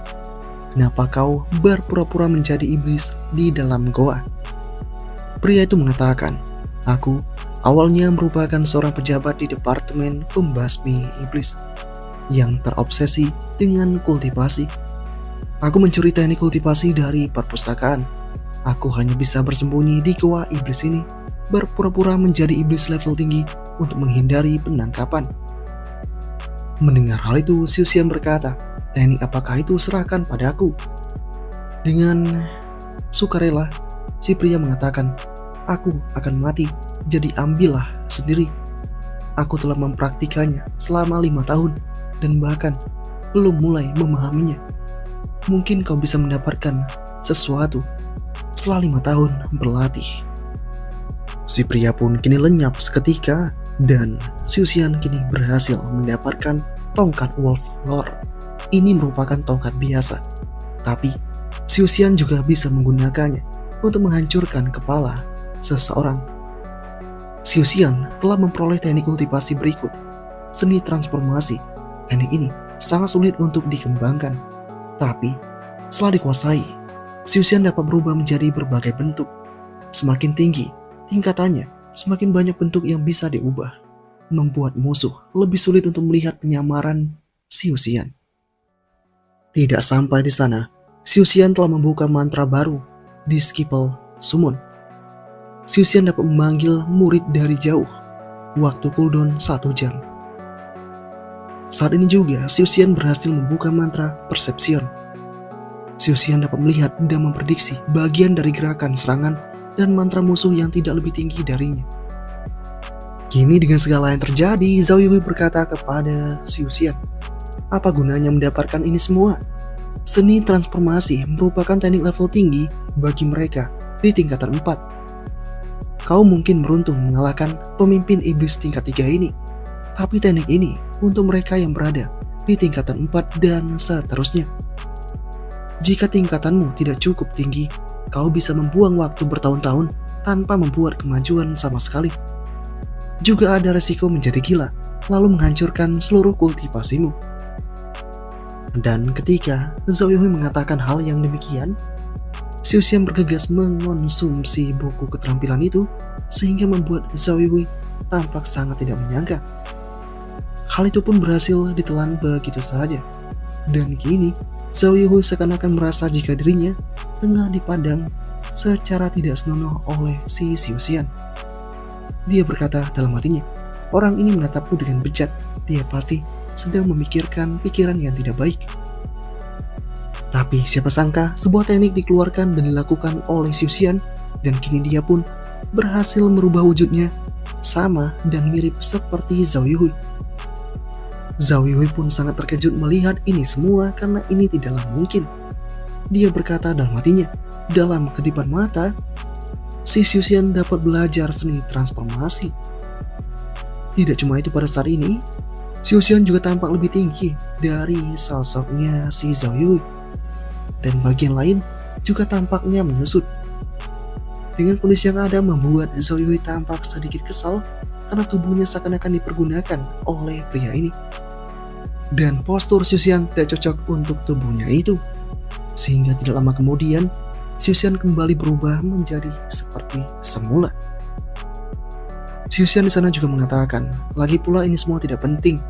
S2: "Kenapa kau berpura-pura menjadi iblis di dalam goa?" Pria itu mengatakan, "Aku awalnya merupakan seorang pejabat di Departemen Pembasmi Iblis yang terobsesi dengan kultivasi. Aku mencuri teknik kultivasi dari perpustakaan. Aku hanya bisa bersembunyi di goa iblis ini, berpura-pura menjadi iblis level tinggi untuk menghindari penangkapan." Mendengar hal itu, Xiu Xian berkata, "Teknik apakah itu? Serahkan padaku." Dengan sukarela, si pria mengatakan, "Aku akan mati, jadi ambillah sendiri. Aku telah mempraktikannya selama 5 tahun dan bahkan belum mulai memahaminya. Mungkin kau bisa mendapatkan sesuatu setelah 5 tahun berlatih. Si pria pun kini lenyap seketika dan Xiuxian kini berhasil mendapatkan tongkat Wolf Lore. Ini merupakan tongkat biasa, tapi Xiuxian juga bisa menggunakannya untuk menghancurkan kepala seseorang. Xiuxian telah memperoleh teknik kultivasi berikut, seni transformasi. Teknik ini sangat sulit untuk dikembangkan, tapi setelah dikuasai, Xiuxian dapat berubah menjadi berbagai bentuk. Semakin tinggi tingkatannya, semakin banyak bentuk yang bisa diubah, membuat musuh lebih sulit untuk melihat penyamaran Xiuxian. Tidak sampai di sana, Xiuxian telah membuka mantra baru di Disciple Summon. Xiuxian dapat memanggil murid dari jauh, waktu cooldown 1 jam. Saat ini juga, Xiuxian berhasil membuka mantra Perception. Xiuxian dapat melihat dan memprediksi bagian dari gerakan serangan dan mantra musuh yang tidak lebih tinggi darinya. Kini dengan segala yang terjadi, Zhao Yui berkata kepada Xiuxian, "Apa gunanya mendapatkan ini semua? Seni transformasi merupakan teknik level tinggi bagi mereka di tingkatan 4. Kau mungkin beruntung mengalahkan pemimpin iblis tingkat 3 ini, tapi teknik ini untuk mereka yang berada di tingkatan 4 dan seterusnya. Jika tingkatanmu tidak cukup tinggi, kau bisa membuang waktu bertahun-tahun tanpa membuat kemajuan sama sekali. Juga ada resiko menjadi gila, lalu menghancurkan seluruh kultivasimu." Dan ketika Zhao Yui mengatakan hal yang demikian, Xiuxian bergegas mengonsumsi buku keterampilan itu, sehingga membuat Zhao Yui tampak sangat tidak menyangka. Hal itu pun berhasil ditelan begitu saja, dan kini Zhao Yui seakan-akan merasa jika dirinya tengah dipandang secara tidak senonoh oleh si Xiuxian. Dia berkata dalam hatinya, "Orang ini menatapku dengan bejat, dia pasti sedang memikirkan pikiran yang tidak baik." Tapi siapa sangka sebuah teknik dikeluarkan dan dilakukan oleh Xiuxian, dan kini dia pun berhasil merubah wujudnya sama dan mirip seperti Zhao Yui. Zhao Yui pun sangat terkejut melihat ini semua karena ini tidaklah mungkin. Dia berkata dalam hatinya, dalam kedipan mata, si Xiuxian dapat belajar seni transformasi. Tidak cuma itu, pada saat ini Xiuxian juga tampak lebih tinggi dari sosoknya si Zhao Yui, dan bagian lain juga tampaknya menyusut. Dengan kondisi yang ada membuat Zhao Yui tampak sedikit kesal karena tubuhnya seakan-akan dipergunakan oleh pria ini. Dan postur Xiuxian tidak cocok untuk tubuhnya itu, sehingga tidak lama kemudian Xiuxian kembali berubah menjadi seperti semula. Xiuxian di sana juga mengatakan, "Lagi pula ini semua tidak penting.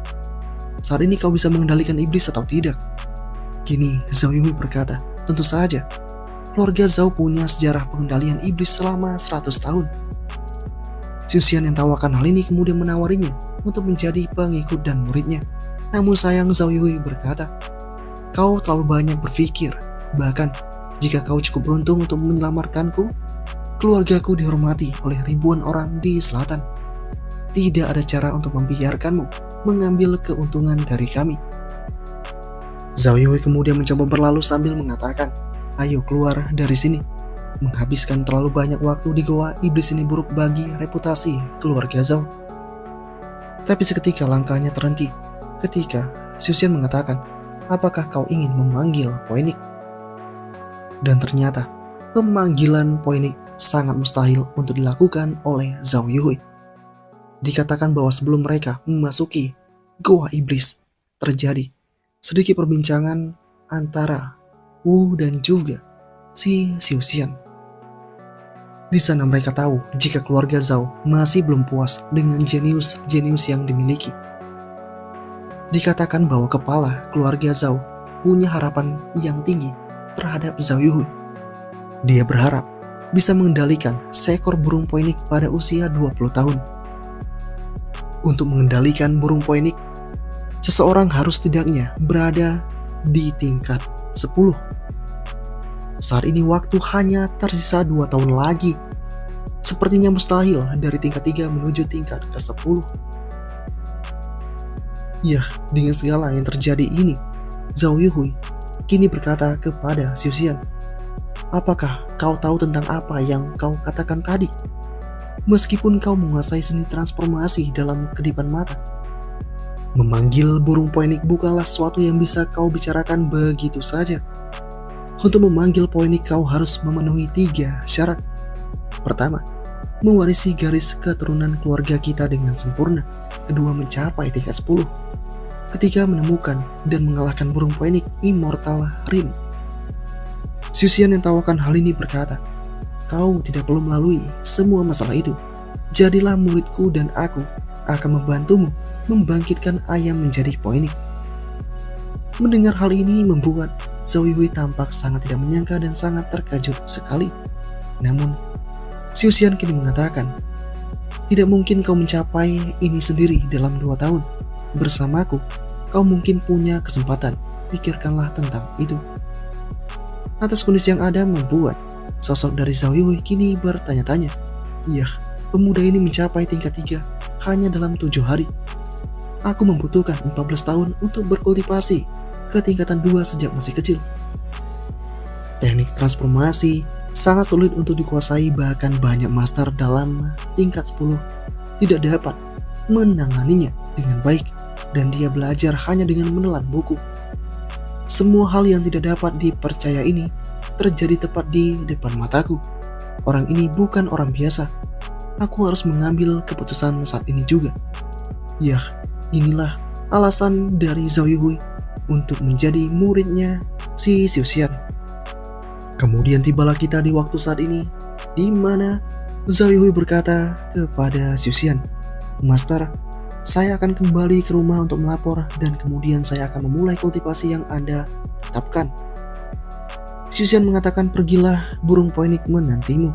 S2: Saat ini kau bisa mengendalikan iblis atau tidak?" Kini Zhao Yui berkata, "Tentu saja. Keluarga Zhao punya sejarah pengendalian iblis selama 100 tahun. Xiuxian yang tahu akan hal ini kemudian menawarinya untuk menjadi pengikut dan muridnya. Namun sayang, Zhao Yui berkata, "Kau terlalu banyak berpikir. Bahkan jika kau cukup beruntung untuk menyelamatkanku, keluargaku dihormati oleh ribuan orang di selatan. Tidak ada cara untuk membiarkanmu mengambil keuntungan dari kami." Zhao Yui kemudian mencoba berlalu sambil mengatakan, "Ayo keluar dari sini. Menghabiskan terlalu banyak waktu di goa iblis ini buruk bagi reputasi keluarga Zhao." Tapi seketika langkahnya terhenti ketika Xiuxian mengatakan, "Apakah kau ingin memanggil Poinik?" Dan ternyata pemanggilan Poinik sangat mustahil untuk dilakukan oleh Zhao Yui. Dikatakan bahwa sebelum mereka memasuki goa iblis, terjadi sedikit perbincangan antara Wu dan juga si Xiuxian. Di sana mereka tahu jika keluarga Zhao masih belum puas dengan jenius yang dimiliki. Dikatakan bahwa kepala keluarga Zhao punya harapan yang tinggi terhadap Zhao Yui. Dia berharap bisa mengendalikan seekor burung poinik pada usia 20 tahun. Untuk mengendalikan burung poinik, seseorang harus setidaknya berada di tingkat 10. Saat ini waktu hanya tersisa 2 tahun lagi. Sepertinya mustahil dari tingkat 3 menuju tingkat ke-10. Ya, dengan segala yang terjadi ini, Zhao Yui kini berkata kepada Xiuxian, "Apakah kau tahu tentang apa yang kau katakan tadi? Meskipun kau menguasai seni transformasi dalam kedipan mata, memanggil burung poenik bukanlah sesuatu yang bisa kau bicarakan begitu saja. Untuk memanggil poenik kau harus memenuhi 3 syarat. Pertama, mewarisi garis keturunan keluarga kita dengan sempurna. Kedua, mencapai tingkat 10. Ketiga, menemukan dan mengalahkan burung poenik immortal Rim. Siusian yang tawakan hal ini berkata, kau tidak perlu melalui semua masalah itu. Jadilah muridku dan aku akan membantumu membangkitkan ayam menjadi poenik. Mendengar hal ini membuat Zhao Yui tampak sangat tidak menyangka dan sangat terkejut sekali. Namun, Siusian kini mengatakan, tidak mungkin kau mencapai ini sendiri dalam 2 tahun. Bersamaku, kau mungkin punya kesempatan. Pikirkanlah tentang itu. Atas kondisi yang ada membuat sosok dari Zhao Yui kini bertanya-tanya. Yah, pemuda ini mencapai tingkat 3 hanya dalam 7 hari. Aku membutuhkan 14 tahun untuk berkultivasi ke tingkatan 2 sejak masih kecil. Teknik transformasi sangat sulit untuk dikuasai, bahkan banyak master dalam tingkat 10 tidak dapat menanganinya dengan baik, dan dia belajar hanya dengan menelan buku. Semua hal yang tidak dapat dipercaya ini terjadi tepat di depan mataku. Orang ini bukan orang biasa. Aku harus mengambil keputusan saat ini juga. Yah, inilah alasan dari Zhao Yui untuk menjadi muridnya si Siusian. Kemudian tibalah kita di waktu saat ini, di mana Zhao Yui berkata kepada Siusian, Master, saya akan kembali ke rumah untuk melapor dan kemudian saya akan memulai kultivasi yang Anda tetapkan. Siusian mengatakan, pergilah, burung poenik menantimu.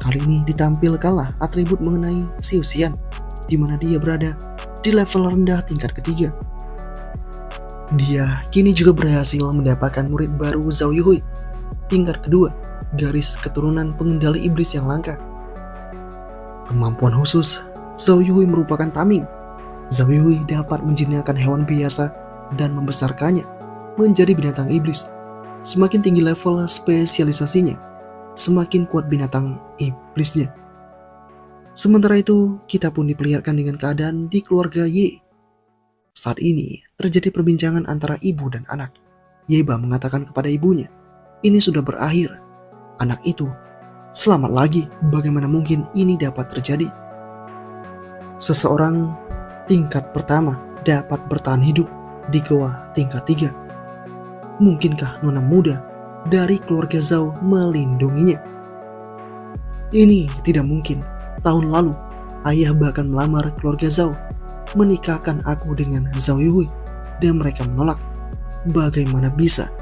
S2: Kali ini ditampilkanlah atribut mengenai Siusian, di mana dia berada di level rendah tingkat ketiga. Dia kini juga berhasil mendapatkan murid baru Zhao Yui, tingkat kedua, garis keturunan pengendali iblis yang langka. Kemampuan khusus Zhao Yui merupakan taming. Zhao Yui dapat menjinakkan hewan biasa dan membesarkannya menjadi binatang iblis. Semakin tinggi level spesialisasinya, semakin kuat binatang iblisnya. Sementara itu, kita pun diperlihatkan dengan keadaan di keluarga Ye. Saat ini terjadi perbincangan antara ibu dan anak. Yeba mengatakan kepada ibunya, ini sudah berakhir. Anak itu, selamat lagi, bagaimana mungkin ini dapat terjadi? Seseorang tingkat pertama dapat bertahan hidup di goa tingkat 3. Mungkinkah nona muda dari keluarga Zhao melindunginya? Ini tidak mungkin. Tahun lalu, ayah bahkan melamar keluarga Zhao, menikahkan aku dengan Zhao Yui, dan mereka menolak. Bagaimana bisa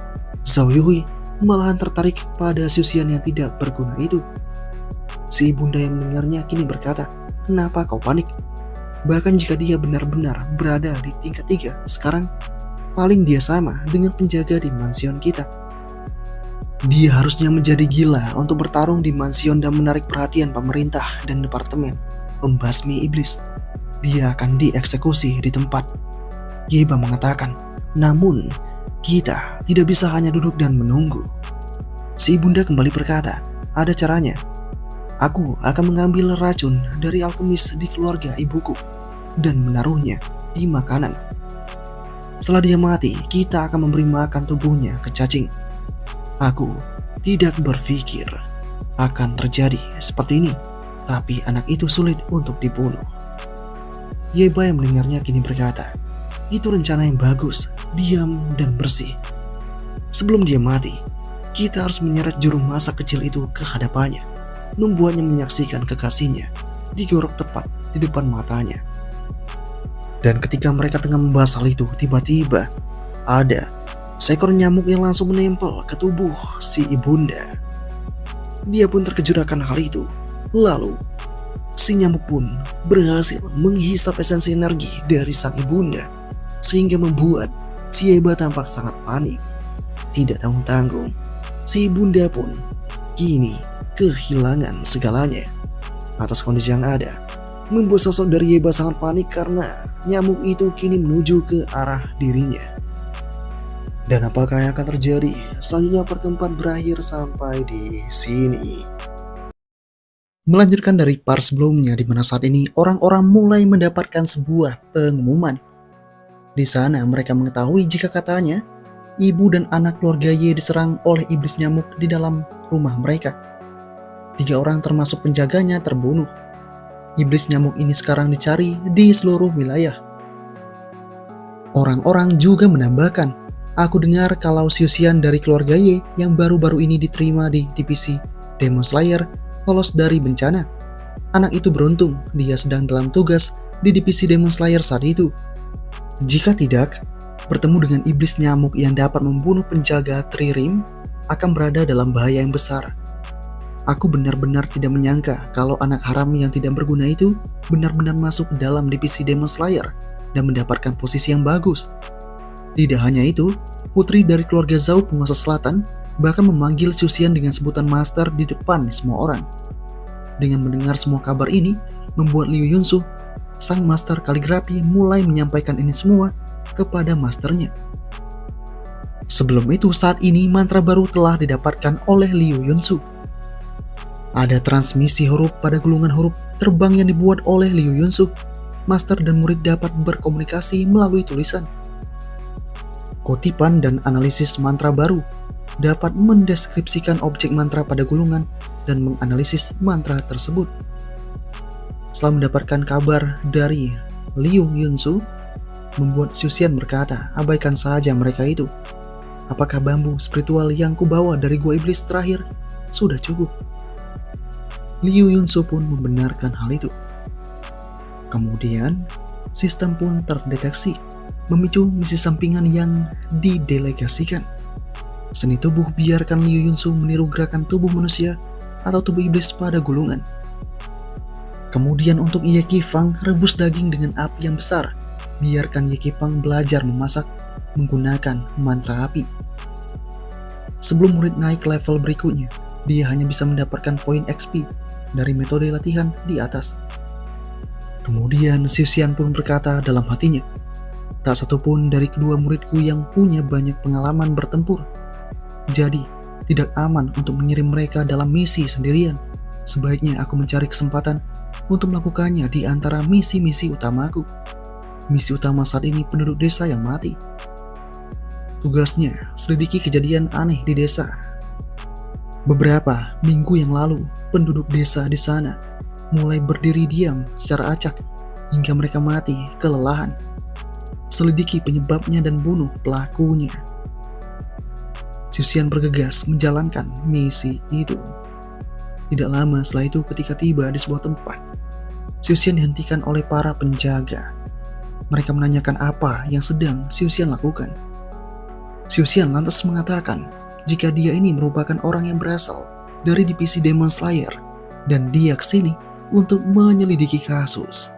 S2: Zhao Yui malahan tertarik pada Siusian yang tidak berguna itu? Si ibunda yang mendengarnya kini berkata, kenapa kau panik? Bahkan jika dia benar-benar berada di tingkat 3 sekarang, paling dia sama dengan penjaga di mansion kita. Dia harusnya menjadi gila untuk bertarung di mansion dan menarik perhatian pemerintah dan departemen pembasmi iblis. Dia akan dieksekusi di tempat. Yeba mengatakan, namun kita tidak bisa hanya duduk dan menunggu. Si ibunda kembali berkata, ada caranya. Aku akan mengambil racun dari alkemis di keluarga ibuku dan menaruhnya di makanan. Setelah dia mati, kita akan memberi makan tubuhnya ke cacing. Aku tidak berpikir akan terjadi seperti ini, tapi anak itu sulit untuk dibunuh. Yeba yang mendengarnya kini berkata, itu rencana yang bagus, diam dan bersih. Sebelum dia mati, kita harus menyeret juru masak kecil itu ke hadapannya, membuatnya menyaksikan kekasihnya digorok tepat di depan matanya. Dan ketika mereka tengah membahas hal itu, tiba-tiba ada seekor nyamuk yang langsung menempel ke tubuh si ibunda. Dia pun terkejut akan hal itu. Lalu, si nyamuk pun berhasil menghisap esensi energi dari sang ibunda, sehingga membuat si Yeba tampak sangat panik. Tidak tanggung-tanggung, si ibunda pun kini kehilangan segalanya. Atas kondisi yang ada, membuat sosok dari Yeba sangat panik karena nyamuk itu kini menuju ke arah dirinya. Dan apakah yang akan terjadi? Selanjutnya part keempat berakhir sampai di sini. Melanjutkan dari part sebelumnya, di mana saat ini orang-orang mulai mendapatkan sebuah pengumuman. Di sana mereka mengetahui jika katanya ibu dan anak keluarga Y diserang oleh iblis nyamuk di dalam rumah mereka. 3 orang termasuk penjaganya terbunuh. Iblis nyamuk ini sekarang dicari di seluruh wilayah. Orang-orang juga menambahkan, aku dengar kalau Siusian dari keluarga Y yang baru-baru ini diterima di divisi Demon Slayer lolos dari bencana. Anak itu beruntung, dia sedang dalam tugas di divisi Demon Slayer saat itu. Jika tidak, bertemu dengan iblis nyamuk yang dapat membunuh penjaga Tririm akan berada dalam bahaya yang besar. Aku benar-benar tidak menyangka kalau anak haram yang tidak berguna itu benar-benar masuk ke dalam divisi Demon Slayer dan mendapatkan posisi yang bagus. Tidak hanya itu, putri dari keluarga Zhao penguasa selatan bahkan memanggil Siusian dengan sebutan master di depan semua orang. Dengan mendengar semua kabar ini, membuat Liu Yunsu, sang master kaligrafi, mulai menyampaikan ini semua kepada masternya. Sebelum itu, saat ini mantra baru telah didapatkan oleh Liu Yunsu. Ada transmisi huruf pada gulungan huruf terbang yang dibuat oleh Liu Yunsu. Master dan murid dapat berkomunikasi melalui tulisan. Kutipan dan analisis mantra baru dapat mendeskripsikan objek mantra pada gulungan dan menganalisis mantra tersebut. Setelah mendapatkan kabar dari Liu Yunsu, membuat Siusian berkata, abaikan saja mereka itu. Apakah bambu spiritual yang kubawa dari gua iblis terakhir sudah cukup? Liu Yunsu pun membenarkan hal itu. Kemudian, sistem pun terdeteksi, memicu misi sampingan yang didelegasikan. Seni tubuh biarkan Liu Yunsu meniru gerakan tubuh manusia atau tubuh iblis pada gulungan. Kemudian untuk Ye Qifang, rebus daging dengan api yang besar. Biarkan Ye Qifang belajar memasak menggunakan mantra api. Sebelum murid naik level berikutnya, dia hanya bisa mendapatkan poin XP dari metode latihan di atas. Kemudian Siusian pun berkata dalam hatinya, tak satupun dari kedua muridku yang punya banyak pengalaman bertempur. Jadi, tidak aman untuk mengirim mereka dalam misi sendirian. Sebaiknya aku mencari kesempatan untuk melakukannya di antara misi-misi utamaku. Misi utama saat ini penduduk desa yang mati. Tugasnya, selidiki kejadian aneh di desa. Beberapa minggu yang lalu, penduduk desa di sana mulai berdiri diam secara acak hingga mereka mati kelelahan. Selidiki penyebabnya dan bunuh pelakunya. Siusian bergegas menjalankan misi itu. Tidak lama setelah itu, ketika tiba di sebuah tempat, Siusian dihentikan oleh para penjaga. Mereka menanyakan apa yang sedang Siusian lakukan. Siusian lantas mengatakan jika dia ini merupakan orang yang berasal dari divisi Demon Slayer dan dia kesini untuk menyelidiki kasus.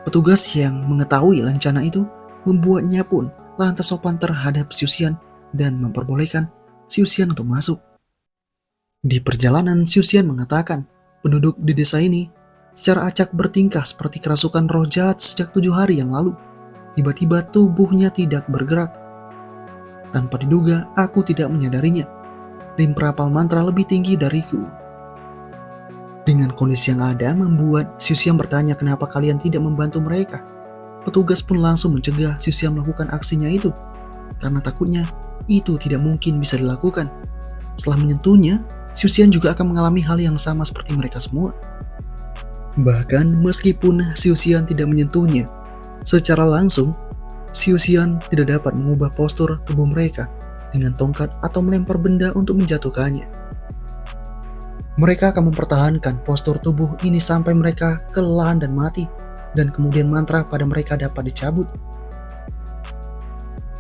S2: Petugas yang mengetahui rencana itu membuatnya pun lantas sopan terhadap Siusian dan memperbolehkan Siusian untuk masuk. Di perjalanan, Siusian mengatakan penduduk di desa ini secara acak bertingkah seperti kerasukan roh jahat sejak 7 hari yang lalu. Tiba-tiba tubuhnya tidak bergerak. Tanpa diduga, aku tidak menyadarinya. Rim perapal mantra lebih tinggi dariku. Dengan kondisi yang ada, membuat Siusian bertanya kenapa kalian tidak membantu mereka. Petugas pun langsung mencegah Siusian melakukan aksinya itu, karena takutnya itu tidak mungkin bisa dilakukan. Setelah menyentuhnya, Siusian juga akan mengalami hal yang sama seperti mereka semua. Bahkan meskipun Siusian tidak menyentuhnya secara langsung, Siusian tidak dapat mengubah postur tubuh mereka dengan tongkat atau melempar benda untuk menjatuhkannya. Mereka akan mempertahankan postur tubuh ini sampai mereka kelelahan dan mati, dan kemudian mantra pada mereka dapat dicabut.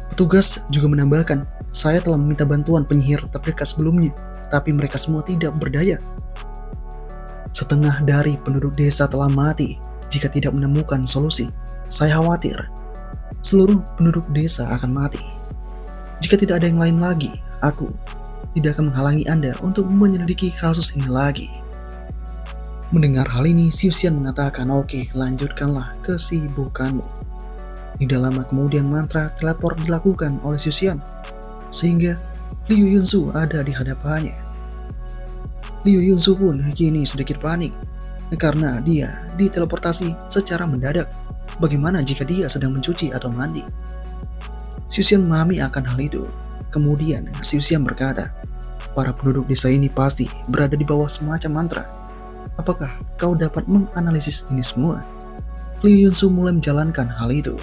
S2: Petugas juga menambahkan, saya telah meminta bantuan penyihir terdekat sebelumnya, tapi mereka semua tidak berdaya. Setengah dari penduduk desa telah mati jika tidak menemukan solusi. Saya khawatir seluruh penduduk desa akan mati. Jika tidak ada yang lain lagi, aku tidak akan menghalangi Anda untuk menyelidiki kasus ini lagi. Mendengar hal ini, Siusian mengatakan, oke, lanjutkanlah kesibukanmu. Tidak lama kemudian mantra teleport dilakukan oleh Xiuxian, sehingga Liu Yunsu ada di hadapannya. Liu Yunsu pun kini sedikit panik, karena dia diteleportasi secara mendadak. Bagaimana jika dia sedang mencuci atau mandi? Xiuxian memahami akan hal itu. Kemudian Xiuxian berkata, para penduduk desa ini pasti berada di bawah semacam mantra. Apakah kau dapat menganalisis ini semua? Liu Yunsu mulai menjalankan hal itu.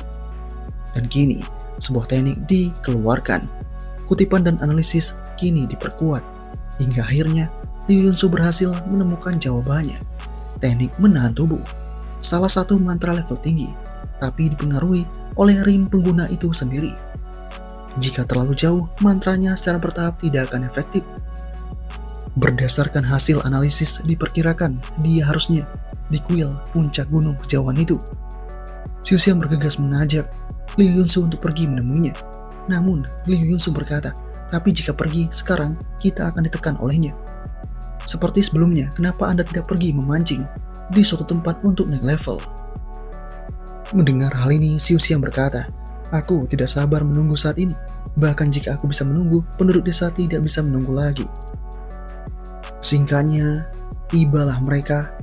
S2: Dan kini, sebuah teknik dikeluarkan. Kutipan dan analisis kini diperkuat. Hingga akhirnya, Liu Yunsu berhasil menemukan jawabannya. Teknik menahan tubuh. Salah satu mantra level tinggi, tapi dipengaruhi oleh rim pengguna itu sendiri. Jika terlalu jauh, mantranya secara bertahap tidak akan efektif. Berdasarkan hasil analisis diperkirakan dia harusnya di kuil puncak gunung kejauhan itu. Xiuxian bergegas mengajak Liu Yunsu untuk pergi menemuinya. Namun Liu Yunsu berkata, tapi jika pergi sekarang kita akan ditekan olehnya. Seperti sebelumnya, kenapa Anda tidak pergi memancing di suatu tempat untuk naik level? Mendengar hal ini, Xiuxian berkata, aku tidak sabar menunggu saat ini. Bahkan jika aku bisa menunggu, penduduk desa tidak bisa menunggu lagi. Singkatnya, tibalah mereka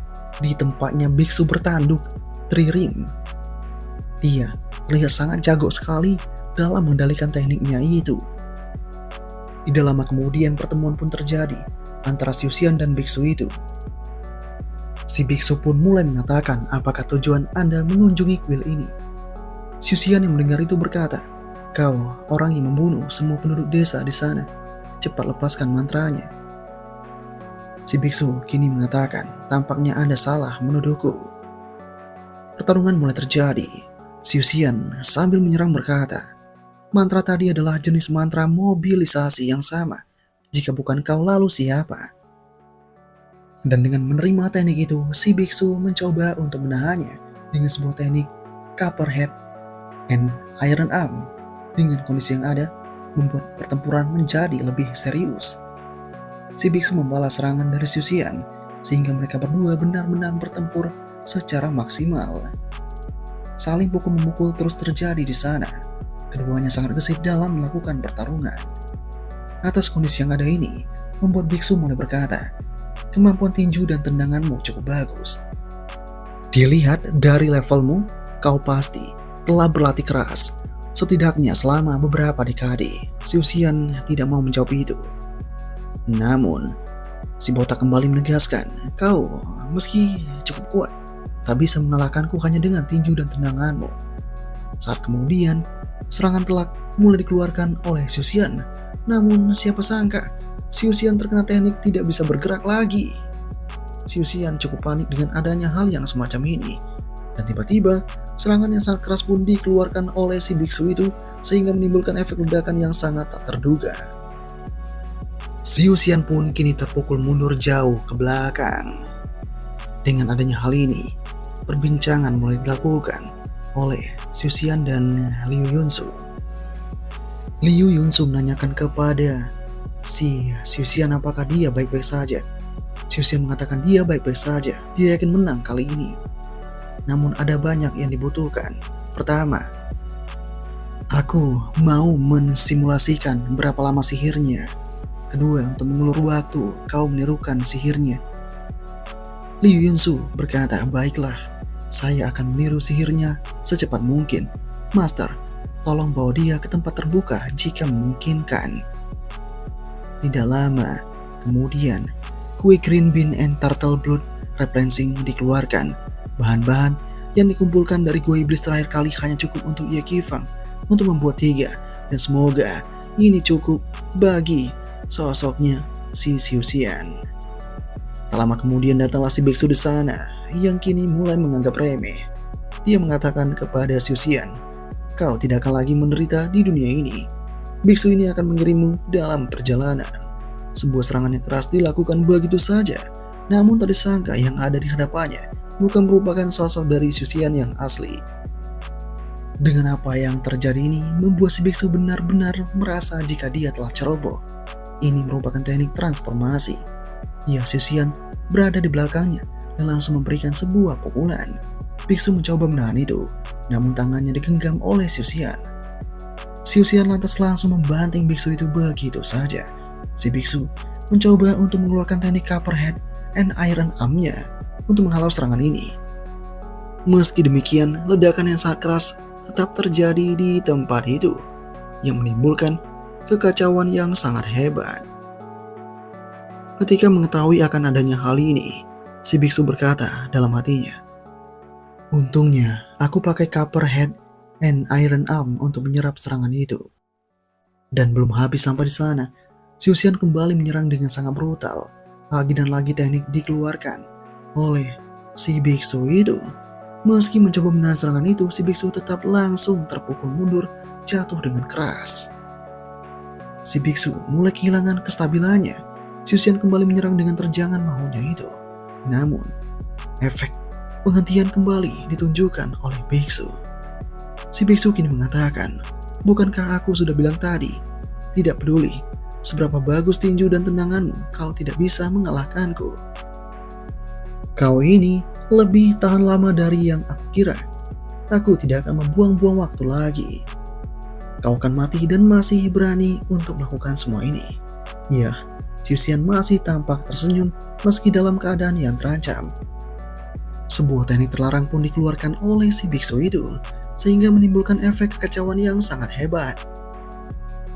S2: di tempatnya biksu bertanduk, Tririm. Dia terlihat sangat jago sekali dalam mengendalikan tekniknya itu. Tidak lama kemudian pertemuan pun terjadi antara Xiuxian dan biksu itu. Si biksu pun mulai mengatakan apakah tujuan Anda mengunjungi kuil ini. Xiuxian yang mendengar itu berkata, kau orang yang membunuh semua penduduk desa di sana. Cepat lepaskan mantranya. Si biksu kini mengatakan, tampaknya Anda salah menuduhku. Pertarungan mulai terjadi. Xiuxian sambil menyerang berkata, mantra tadi adalah jenis mantra mobilisasi yang sama. Jika bukan kau lalu siapa? Dan dengan menerima teknik itu, si biksu mencoba untuk menahannya dengan sebuah teknik Copperhead and Iron Arm. Dengan kondisi yang ada, membuat pertempuran menjadi lebih serius. Si biksu membalas serangan dari Xiuxian, sehingga mereka berdua benar-benar bertempur secara maksimal. Saling pukul-memukul terus terjadi di sana. Keduanya sangat gesit dalam melakukan pertarungan. Atas kondisi yang ada ini, membuat biksu mulai berkata, kemampuan tinju dan tendanganmu cukup bagus. Dilihat dari levelmu, kau pasti telah berlatih keras. Setidaknya selama beberapa dekade. Xiuxian tidak mau menjawab itu. Namun, si botak kembali menegaskan, kau meski cukup kuat, tak bisa mengalahkanku hanya dengan tinju dan tendanganmu. Saat kemudian, serangan telak mulai dikeluarkan oleh Xiuxian. Namun siapa sangka, Xiuxian terkena teknik tidak bisa bergerak lagi. Xiuxian cukup panik dengan adanya hal yang semacam ini. Dan tiba-tiba, serangan yang sangat keras pun dikeluarkan oleh si biksu itu, sehingga menimbulkan efek ledakan yang sangat tak terduga. Xiuxian pun kini terpukul mundur jauh ke belakang. Dengan adanya hal ini, perbincangan mulai dilakukan oleh Xiuxian dan Liu Yunsu. Liu Yunsu menanyakan kepada si Xiuxian apakah dia baik-baik saja. Xiuxian mengatakan dia baik-baik saja, dia yakin menang kali ini. Namun ada banyak yang dibutuhkan. Pertama, aku mau mensimulasikan berapa lama sihirnya. Kedua, untuk mengulur waktu, kau menirukan sihirnya. Liu Yunsu berkata, baiklah, saya akan meniru sihirnya secepat mungkin. Master, tolong bawa dia ke tempat terbuka jika memungkinkan. Tidak lama kemudian, kue green bean and turtle blood replenising dikeluarkan. Bahan-bahan yang dikumpulkan dari gua iblis terakhir kali hanya cukup untuk Ye Qifang untuk membuat 3, dan semoga ini cukup bagi sosoknya si Xiuxian. Tak lama kemudian datanglah si biksu di sana yang kini mulai menganggap remeh. Dia mengatakan kepada Xiuxian, kau tidak akan lagi menderita di dunia ini. Biksu ini akan mengirimmu dalam perjalanan. Sebuah serangan yang keras dilakukan begitu saja. Namun tak disangka yang ada di hadapannya bukan merupakan sosok dari Xiuxian yang asli. Dengan apa yang terjadi ini membuat si biksu benar-benar merasa jika dia telah ceroboh. Ini merupakan teknik transformasi. Ya, Xiuxian berada di belakangnya dan langsung memberikan sebuah pukulan. Biksu mencoba menahan itu, namun tangannya digenggam oleh Xiuxian. Xiuxian lantas langsung membanting biksu itu begitu saja. Si biksu mencoba untuk mengeluarkan teknik Copperhead and Iron Arm-nya untuk menghalau serangan ini. Meski demikian, ledakan yang sangat keras tetap terjadi di tempat itu, yang menimbulkan kekacauan yang sangat hebat. Ketika mengetahui akan adanya hal ini, si biksu berkata dalam hatinya, "Untungnya aku pakai Copperhead and Iron Arm untuk menyerap serangan itu." Dan belum habis sampai di sana, Xiuxian kembali menyerang dengan sangat brutal. Lagi dan lagi teknik dikeluarkan oleh si biksu itu. Meski mencoba menahan serangan itu, si biksu tetap langsung terpukul mundur, jatuh dengan keras. Si biksu mulai kehilangan kestabilannya. Xiuxian kembali menyerang dengan terjangan mahunya itu. Namun, efek penghentian kembali ditunjukkan oleh biksu. Si biksu kini mengatakan, "Bukankah aku sudah bilang tadi, tidak peduli seberapa bagus tinju dan tendanganmu, kau tidak bisa mengalahkanku. Kau ini lebih tahan lama dari yang aku kira. Aku tidak akan membuang-buang waktu lagi. Kau akan mati dan masih berani untuk melakukan semua ini." Ya, Xiuxian masih tampak tersenyum meski dalam keadaan yang terancam. Sebuah teknik terlarang pun dikeluarkan oleh si biksu itu, sehingga menimbulkan efek kekacauan yang sangat hebat.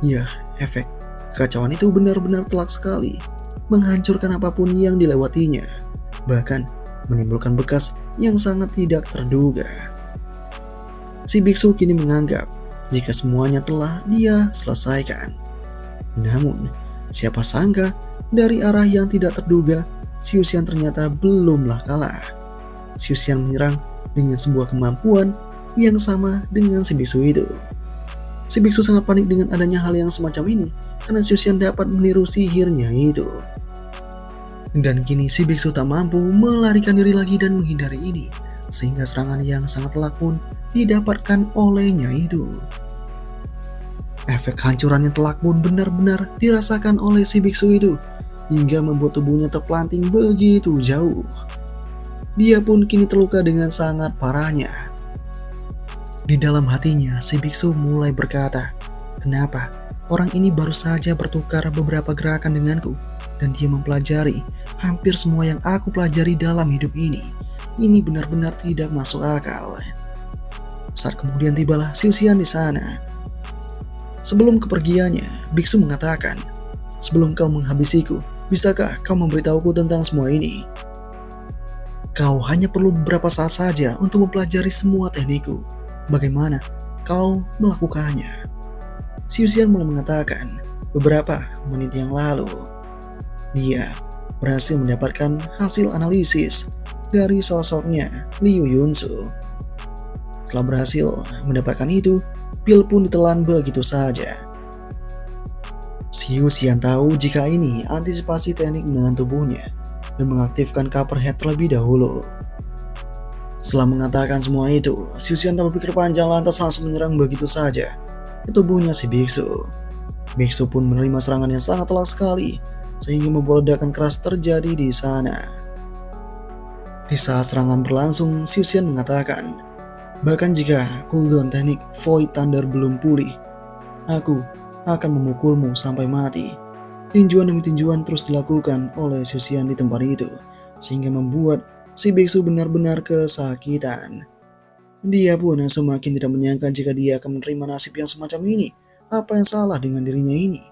S2: Ya, efek kekacauan itu benar-benar telak sekali, menghancurkan apapun yang dilewatinya, bahkan menimbulkan bekas yang sangat tidak terduga. Si biksu kini menganggap jika semuanya telah dia selesaikan. Namun, siapa sangka dari arah yang tidak terduga, Xiuxian ternyata belumlah kalah. Xiuxian menyerang dengan sebuah kemampuan yang sama dengan si biksu itu. Si biksu sangat panik dengan adanya hal yang semacam ini, karena Xiuxian dapat meniru sihirnya itu. Dan kini si biksu tak mampu melarikan diri lagi dan menghindari ini, sehingga serangan yang sangat telak pun didapatkan olehnya itu. Efek hancuran yang telak pun benar-benar dirasakan oleh si biksu itu, hingga membuat tubuhnya terpelanting begitu jauh. Dia pun kini terluka dengan sangat parahnya. Di dalam hatinya, si biksu mulai berkata, "Kenapa orang ini baru saja bertukar beberapa gerakan denganku, dan dia mempelajari hampir semua yang aku pelajari dalam hidup ini. Ini benar-benar tidak masuk akal." Saat kemudian tibalah Xiuxian di sana. Sebelum kepergiannya, biksu mengatakan, "Sebelum kau menghabisiku, bisakah kau memberitahuku tentang semua ini? Kau hanya perlu beberapa saat saja untuk mempelajari semua teknikku. Bagaimana kau melakukannya?" Xiuxian mulai mengatakan, beberapa menit yang lalu, dia berhasil mendapatkan hasil analisis dari sosoknya Liu Yunsu. Setelah berhasil mendapatkan itu, pil pun ditelan begitu saja. Xiuxian tahu jika ini antisipasi teknik menahan tubuhnya dan mengaktifkan Copperhead terlebih dahulu. Setelah mengatakan semua itu, Xiuxian tak berpikir panjang lantas langsung menyerang begitu saja ke tubuhnya si biksu. Biksu pun menerima serangan yang sangat telak sekali, sehingga membuat ledakan keras terjadi di sana. Di saat serangan berlangsung, Xiuxian mengatakan, "Bahkan jika cooldown teknik Void Thunder belum pulih, aku akan memukulmu sampai mati." Tinjuan demi tinjuan terus dilakukan oleh Xiuxian di tempat itu, sehingga membuat si biksu benar-benar kesakitan. Dia pun semakin tidak menyangka jika dia akan menerima nasib yang semacam ini. Apa yang salah dengan dirinya ini?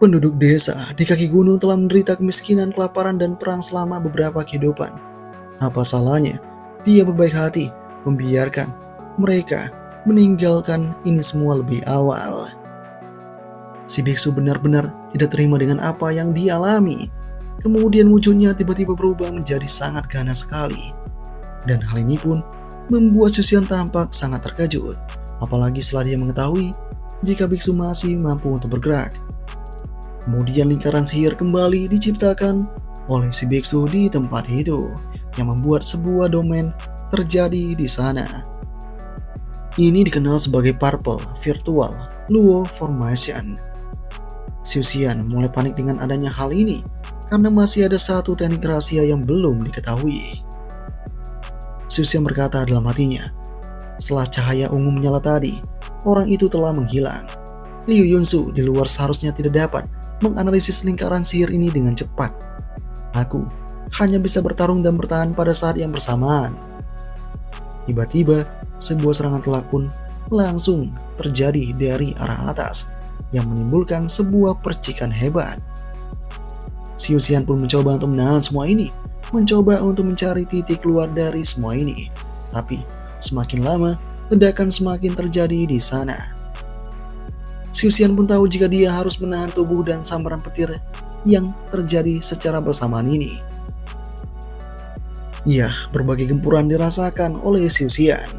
S2: Penduduk desa di kaki gunung telah menderita kemiskinan, kelaparan, dan perang selama beberapa kehidupan. Apa salahnya dia berbaik hati membiarkan mereka meninggalkan ini semua lebih awal? Si biksu benar-benar tidak terima dengan apa yang dialami. Kemudian wujudnya tiba-tiba berubah menjadi sangat ganas sekali. Dan hal ini pun membuat Xiuxian tampak sangat terkejut, apalagi setelah dia mengetahui jika biksu masih mampu untuk bergerak. Kemudian lingkaran sihir kembali diciptakan oleh si biksu di tempat itu, yang membuat sebuah domain terjadi di sana. Ini dikenal sebagai Purple Virtual Luo Formation. Xiuxian mulai panik dengan adanya hal ini, karena masih ada satu teknik rahasia yang belum diketahui. Xiuxian berkata dalam hatinya, Setelah cahaya ungu menyala tadi, orang itu telah menghilang. Liu Yunsu di luar seharusnya tidak dapat menganalisis lingkaran sihir ini dengan cepat. Aku hanya bisa bertarung dan bertahan pada saat yang bersamaan. Tiba-tiba, sebuah serangan telak pun langsung terjadi dari arah atas yang menimbulkan sebuah percikan hebat. Xiu Xian pun mencoba untuk menahan semua ini, mencoba untuk mencari titik keluar dari semua ini. Tapi semakin lama, ledakan semakin terjadi di sana. Xiu Xian pun tahu jika dia harus menahan tubuh dan sambaran petir yang terjadi secara bersamaan ini. Ya, berbagai gempuran dirasakan oleh Xiu Xian.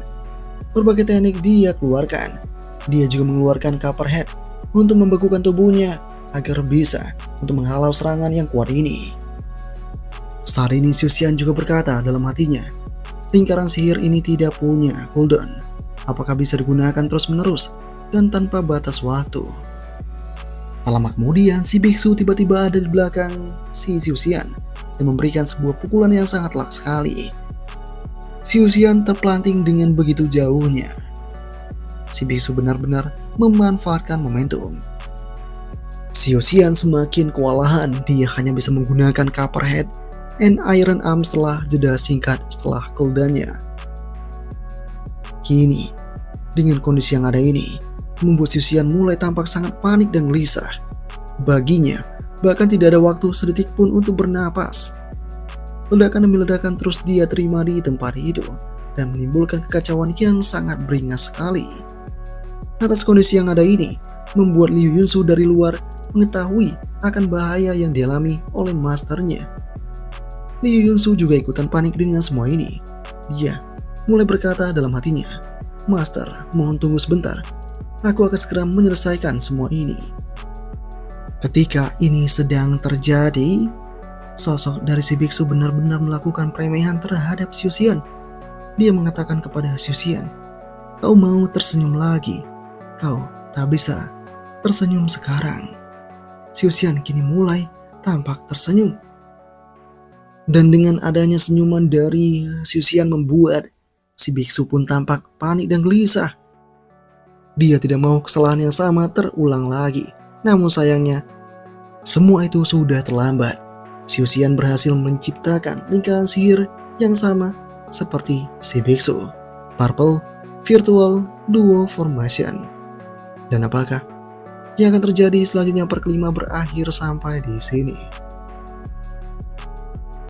S2: Berbagai teknik dia keluarkan. Dia juga mengeluarkan Copperhead untuk membekukan tubuhnya agar bisa untuk menghalau serangan yang kuat ini. Saat ini Xiu Xian juga berkata dalam hatinya, lingkaran sihir ini tidak punya cooldown. Apakah bisa digunakan terus-menerus dan tanpa batas waktu? Tak lama kemudian, si biksu tiba-tiba ada di belakang si Xiu Xian dan memberikan sebuah pukulan yang sangat telak sekali. Xiu Xian terpelanting dengan begitu jauhnya. Si biksu benar-benar memanfaatkan momentum. Xiu Xian semakin kewalahan, dia hanya bisa menggunakan Copperhead and Iron Arm setelah jeda singkat setelah cooldown-nya. Kini, dengan kondisi yang ada ini, membuat Xiu Xian mulai tampak sangat panik dan gelisah. Baginya, bahkan tidak ada waktu sedetik pun untuk bernapas. Ledakan demi ledakan terus dia terima di tempat itu dan menimbulkan kekacauan yang sangat beringas sekali. Atas kondisi yang ada ini, membuat Liu Yunsu dari luar mengetahui akan bahaya yang dialami oleh masternya. Liu Yunsu juga ikutan panik dengan semua ini. Dia mulai berkata dalam hatinya, "Master, mohon tunggu sebentar. Aku akan segera menyelesaikan semua ini." Ketika ini sedang terjadi, sosok dari si biksu benar-benar melakukan peremehan terhadap Xiu Xian. Dia mengatakan kepada Xiu Xian, "Kau mau tersenyum lagi? Kau tak bisa tersenyum sekarang." Xiu Xian kini mulai tampak tersenyum. Dan dengan adanya senyuman dari Xiu Xian membuat si biksu pun tampak panik dan gelisah. Dia tidak mau kesalahan yang sama terulang lagi. Namun sayangnya, semua itu sudah terlambat. Xiu Xian berhasil menciptakan lingkaran sihir yang sama seperti si biksu, Purple Virtual Duo Formation. Dan apakah yang akan terjadi selanjutnya? Part kelima berakhir sampai di sini.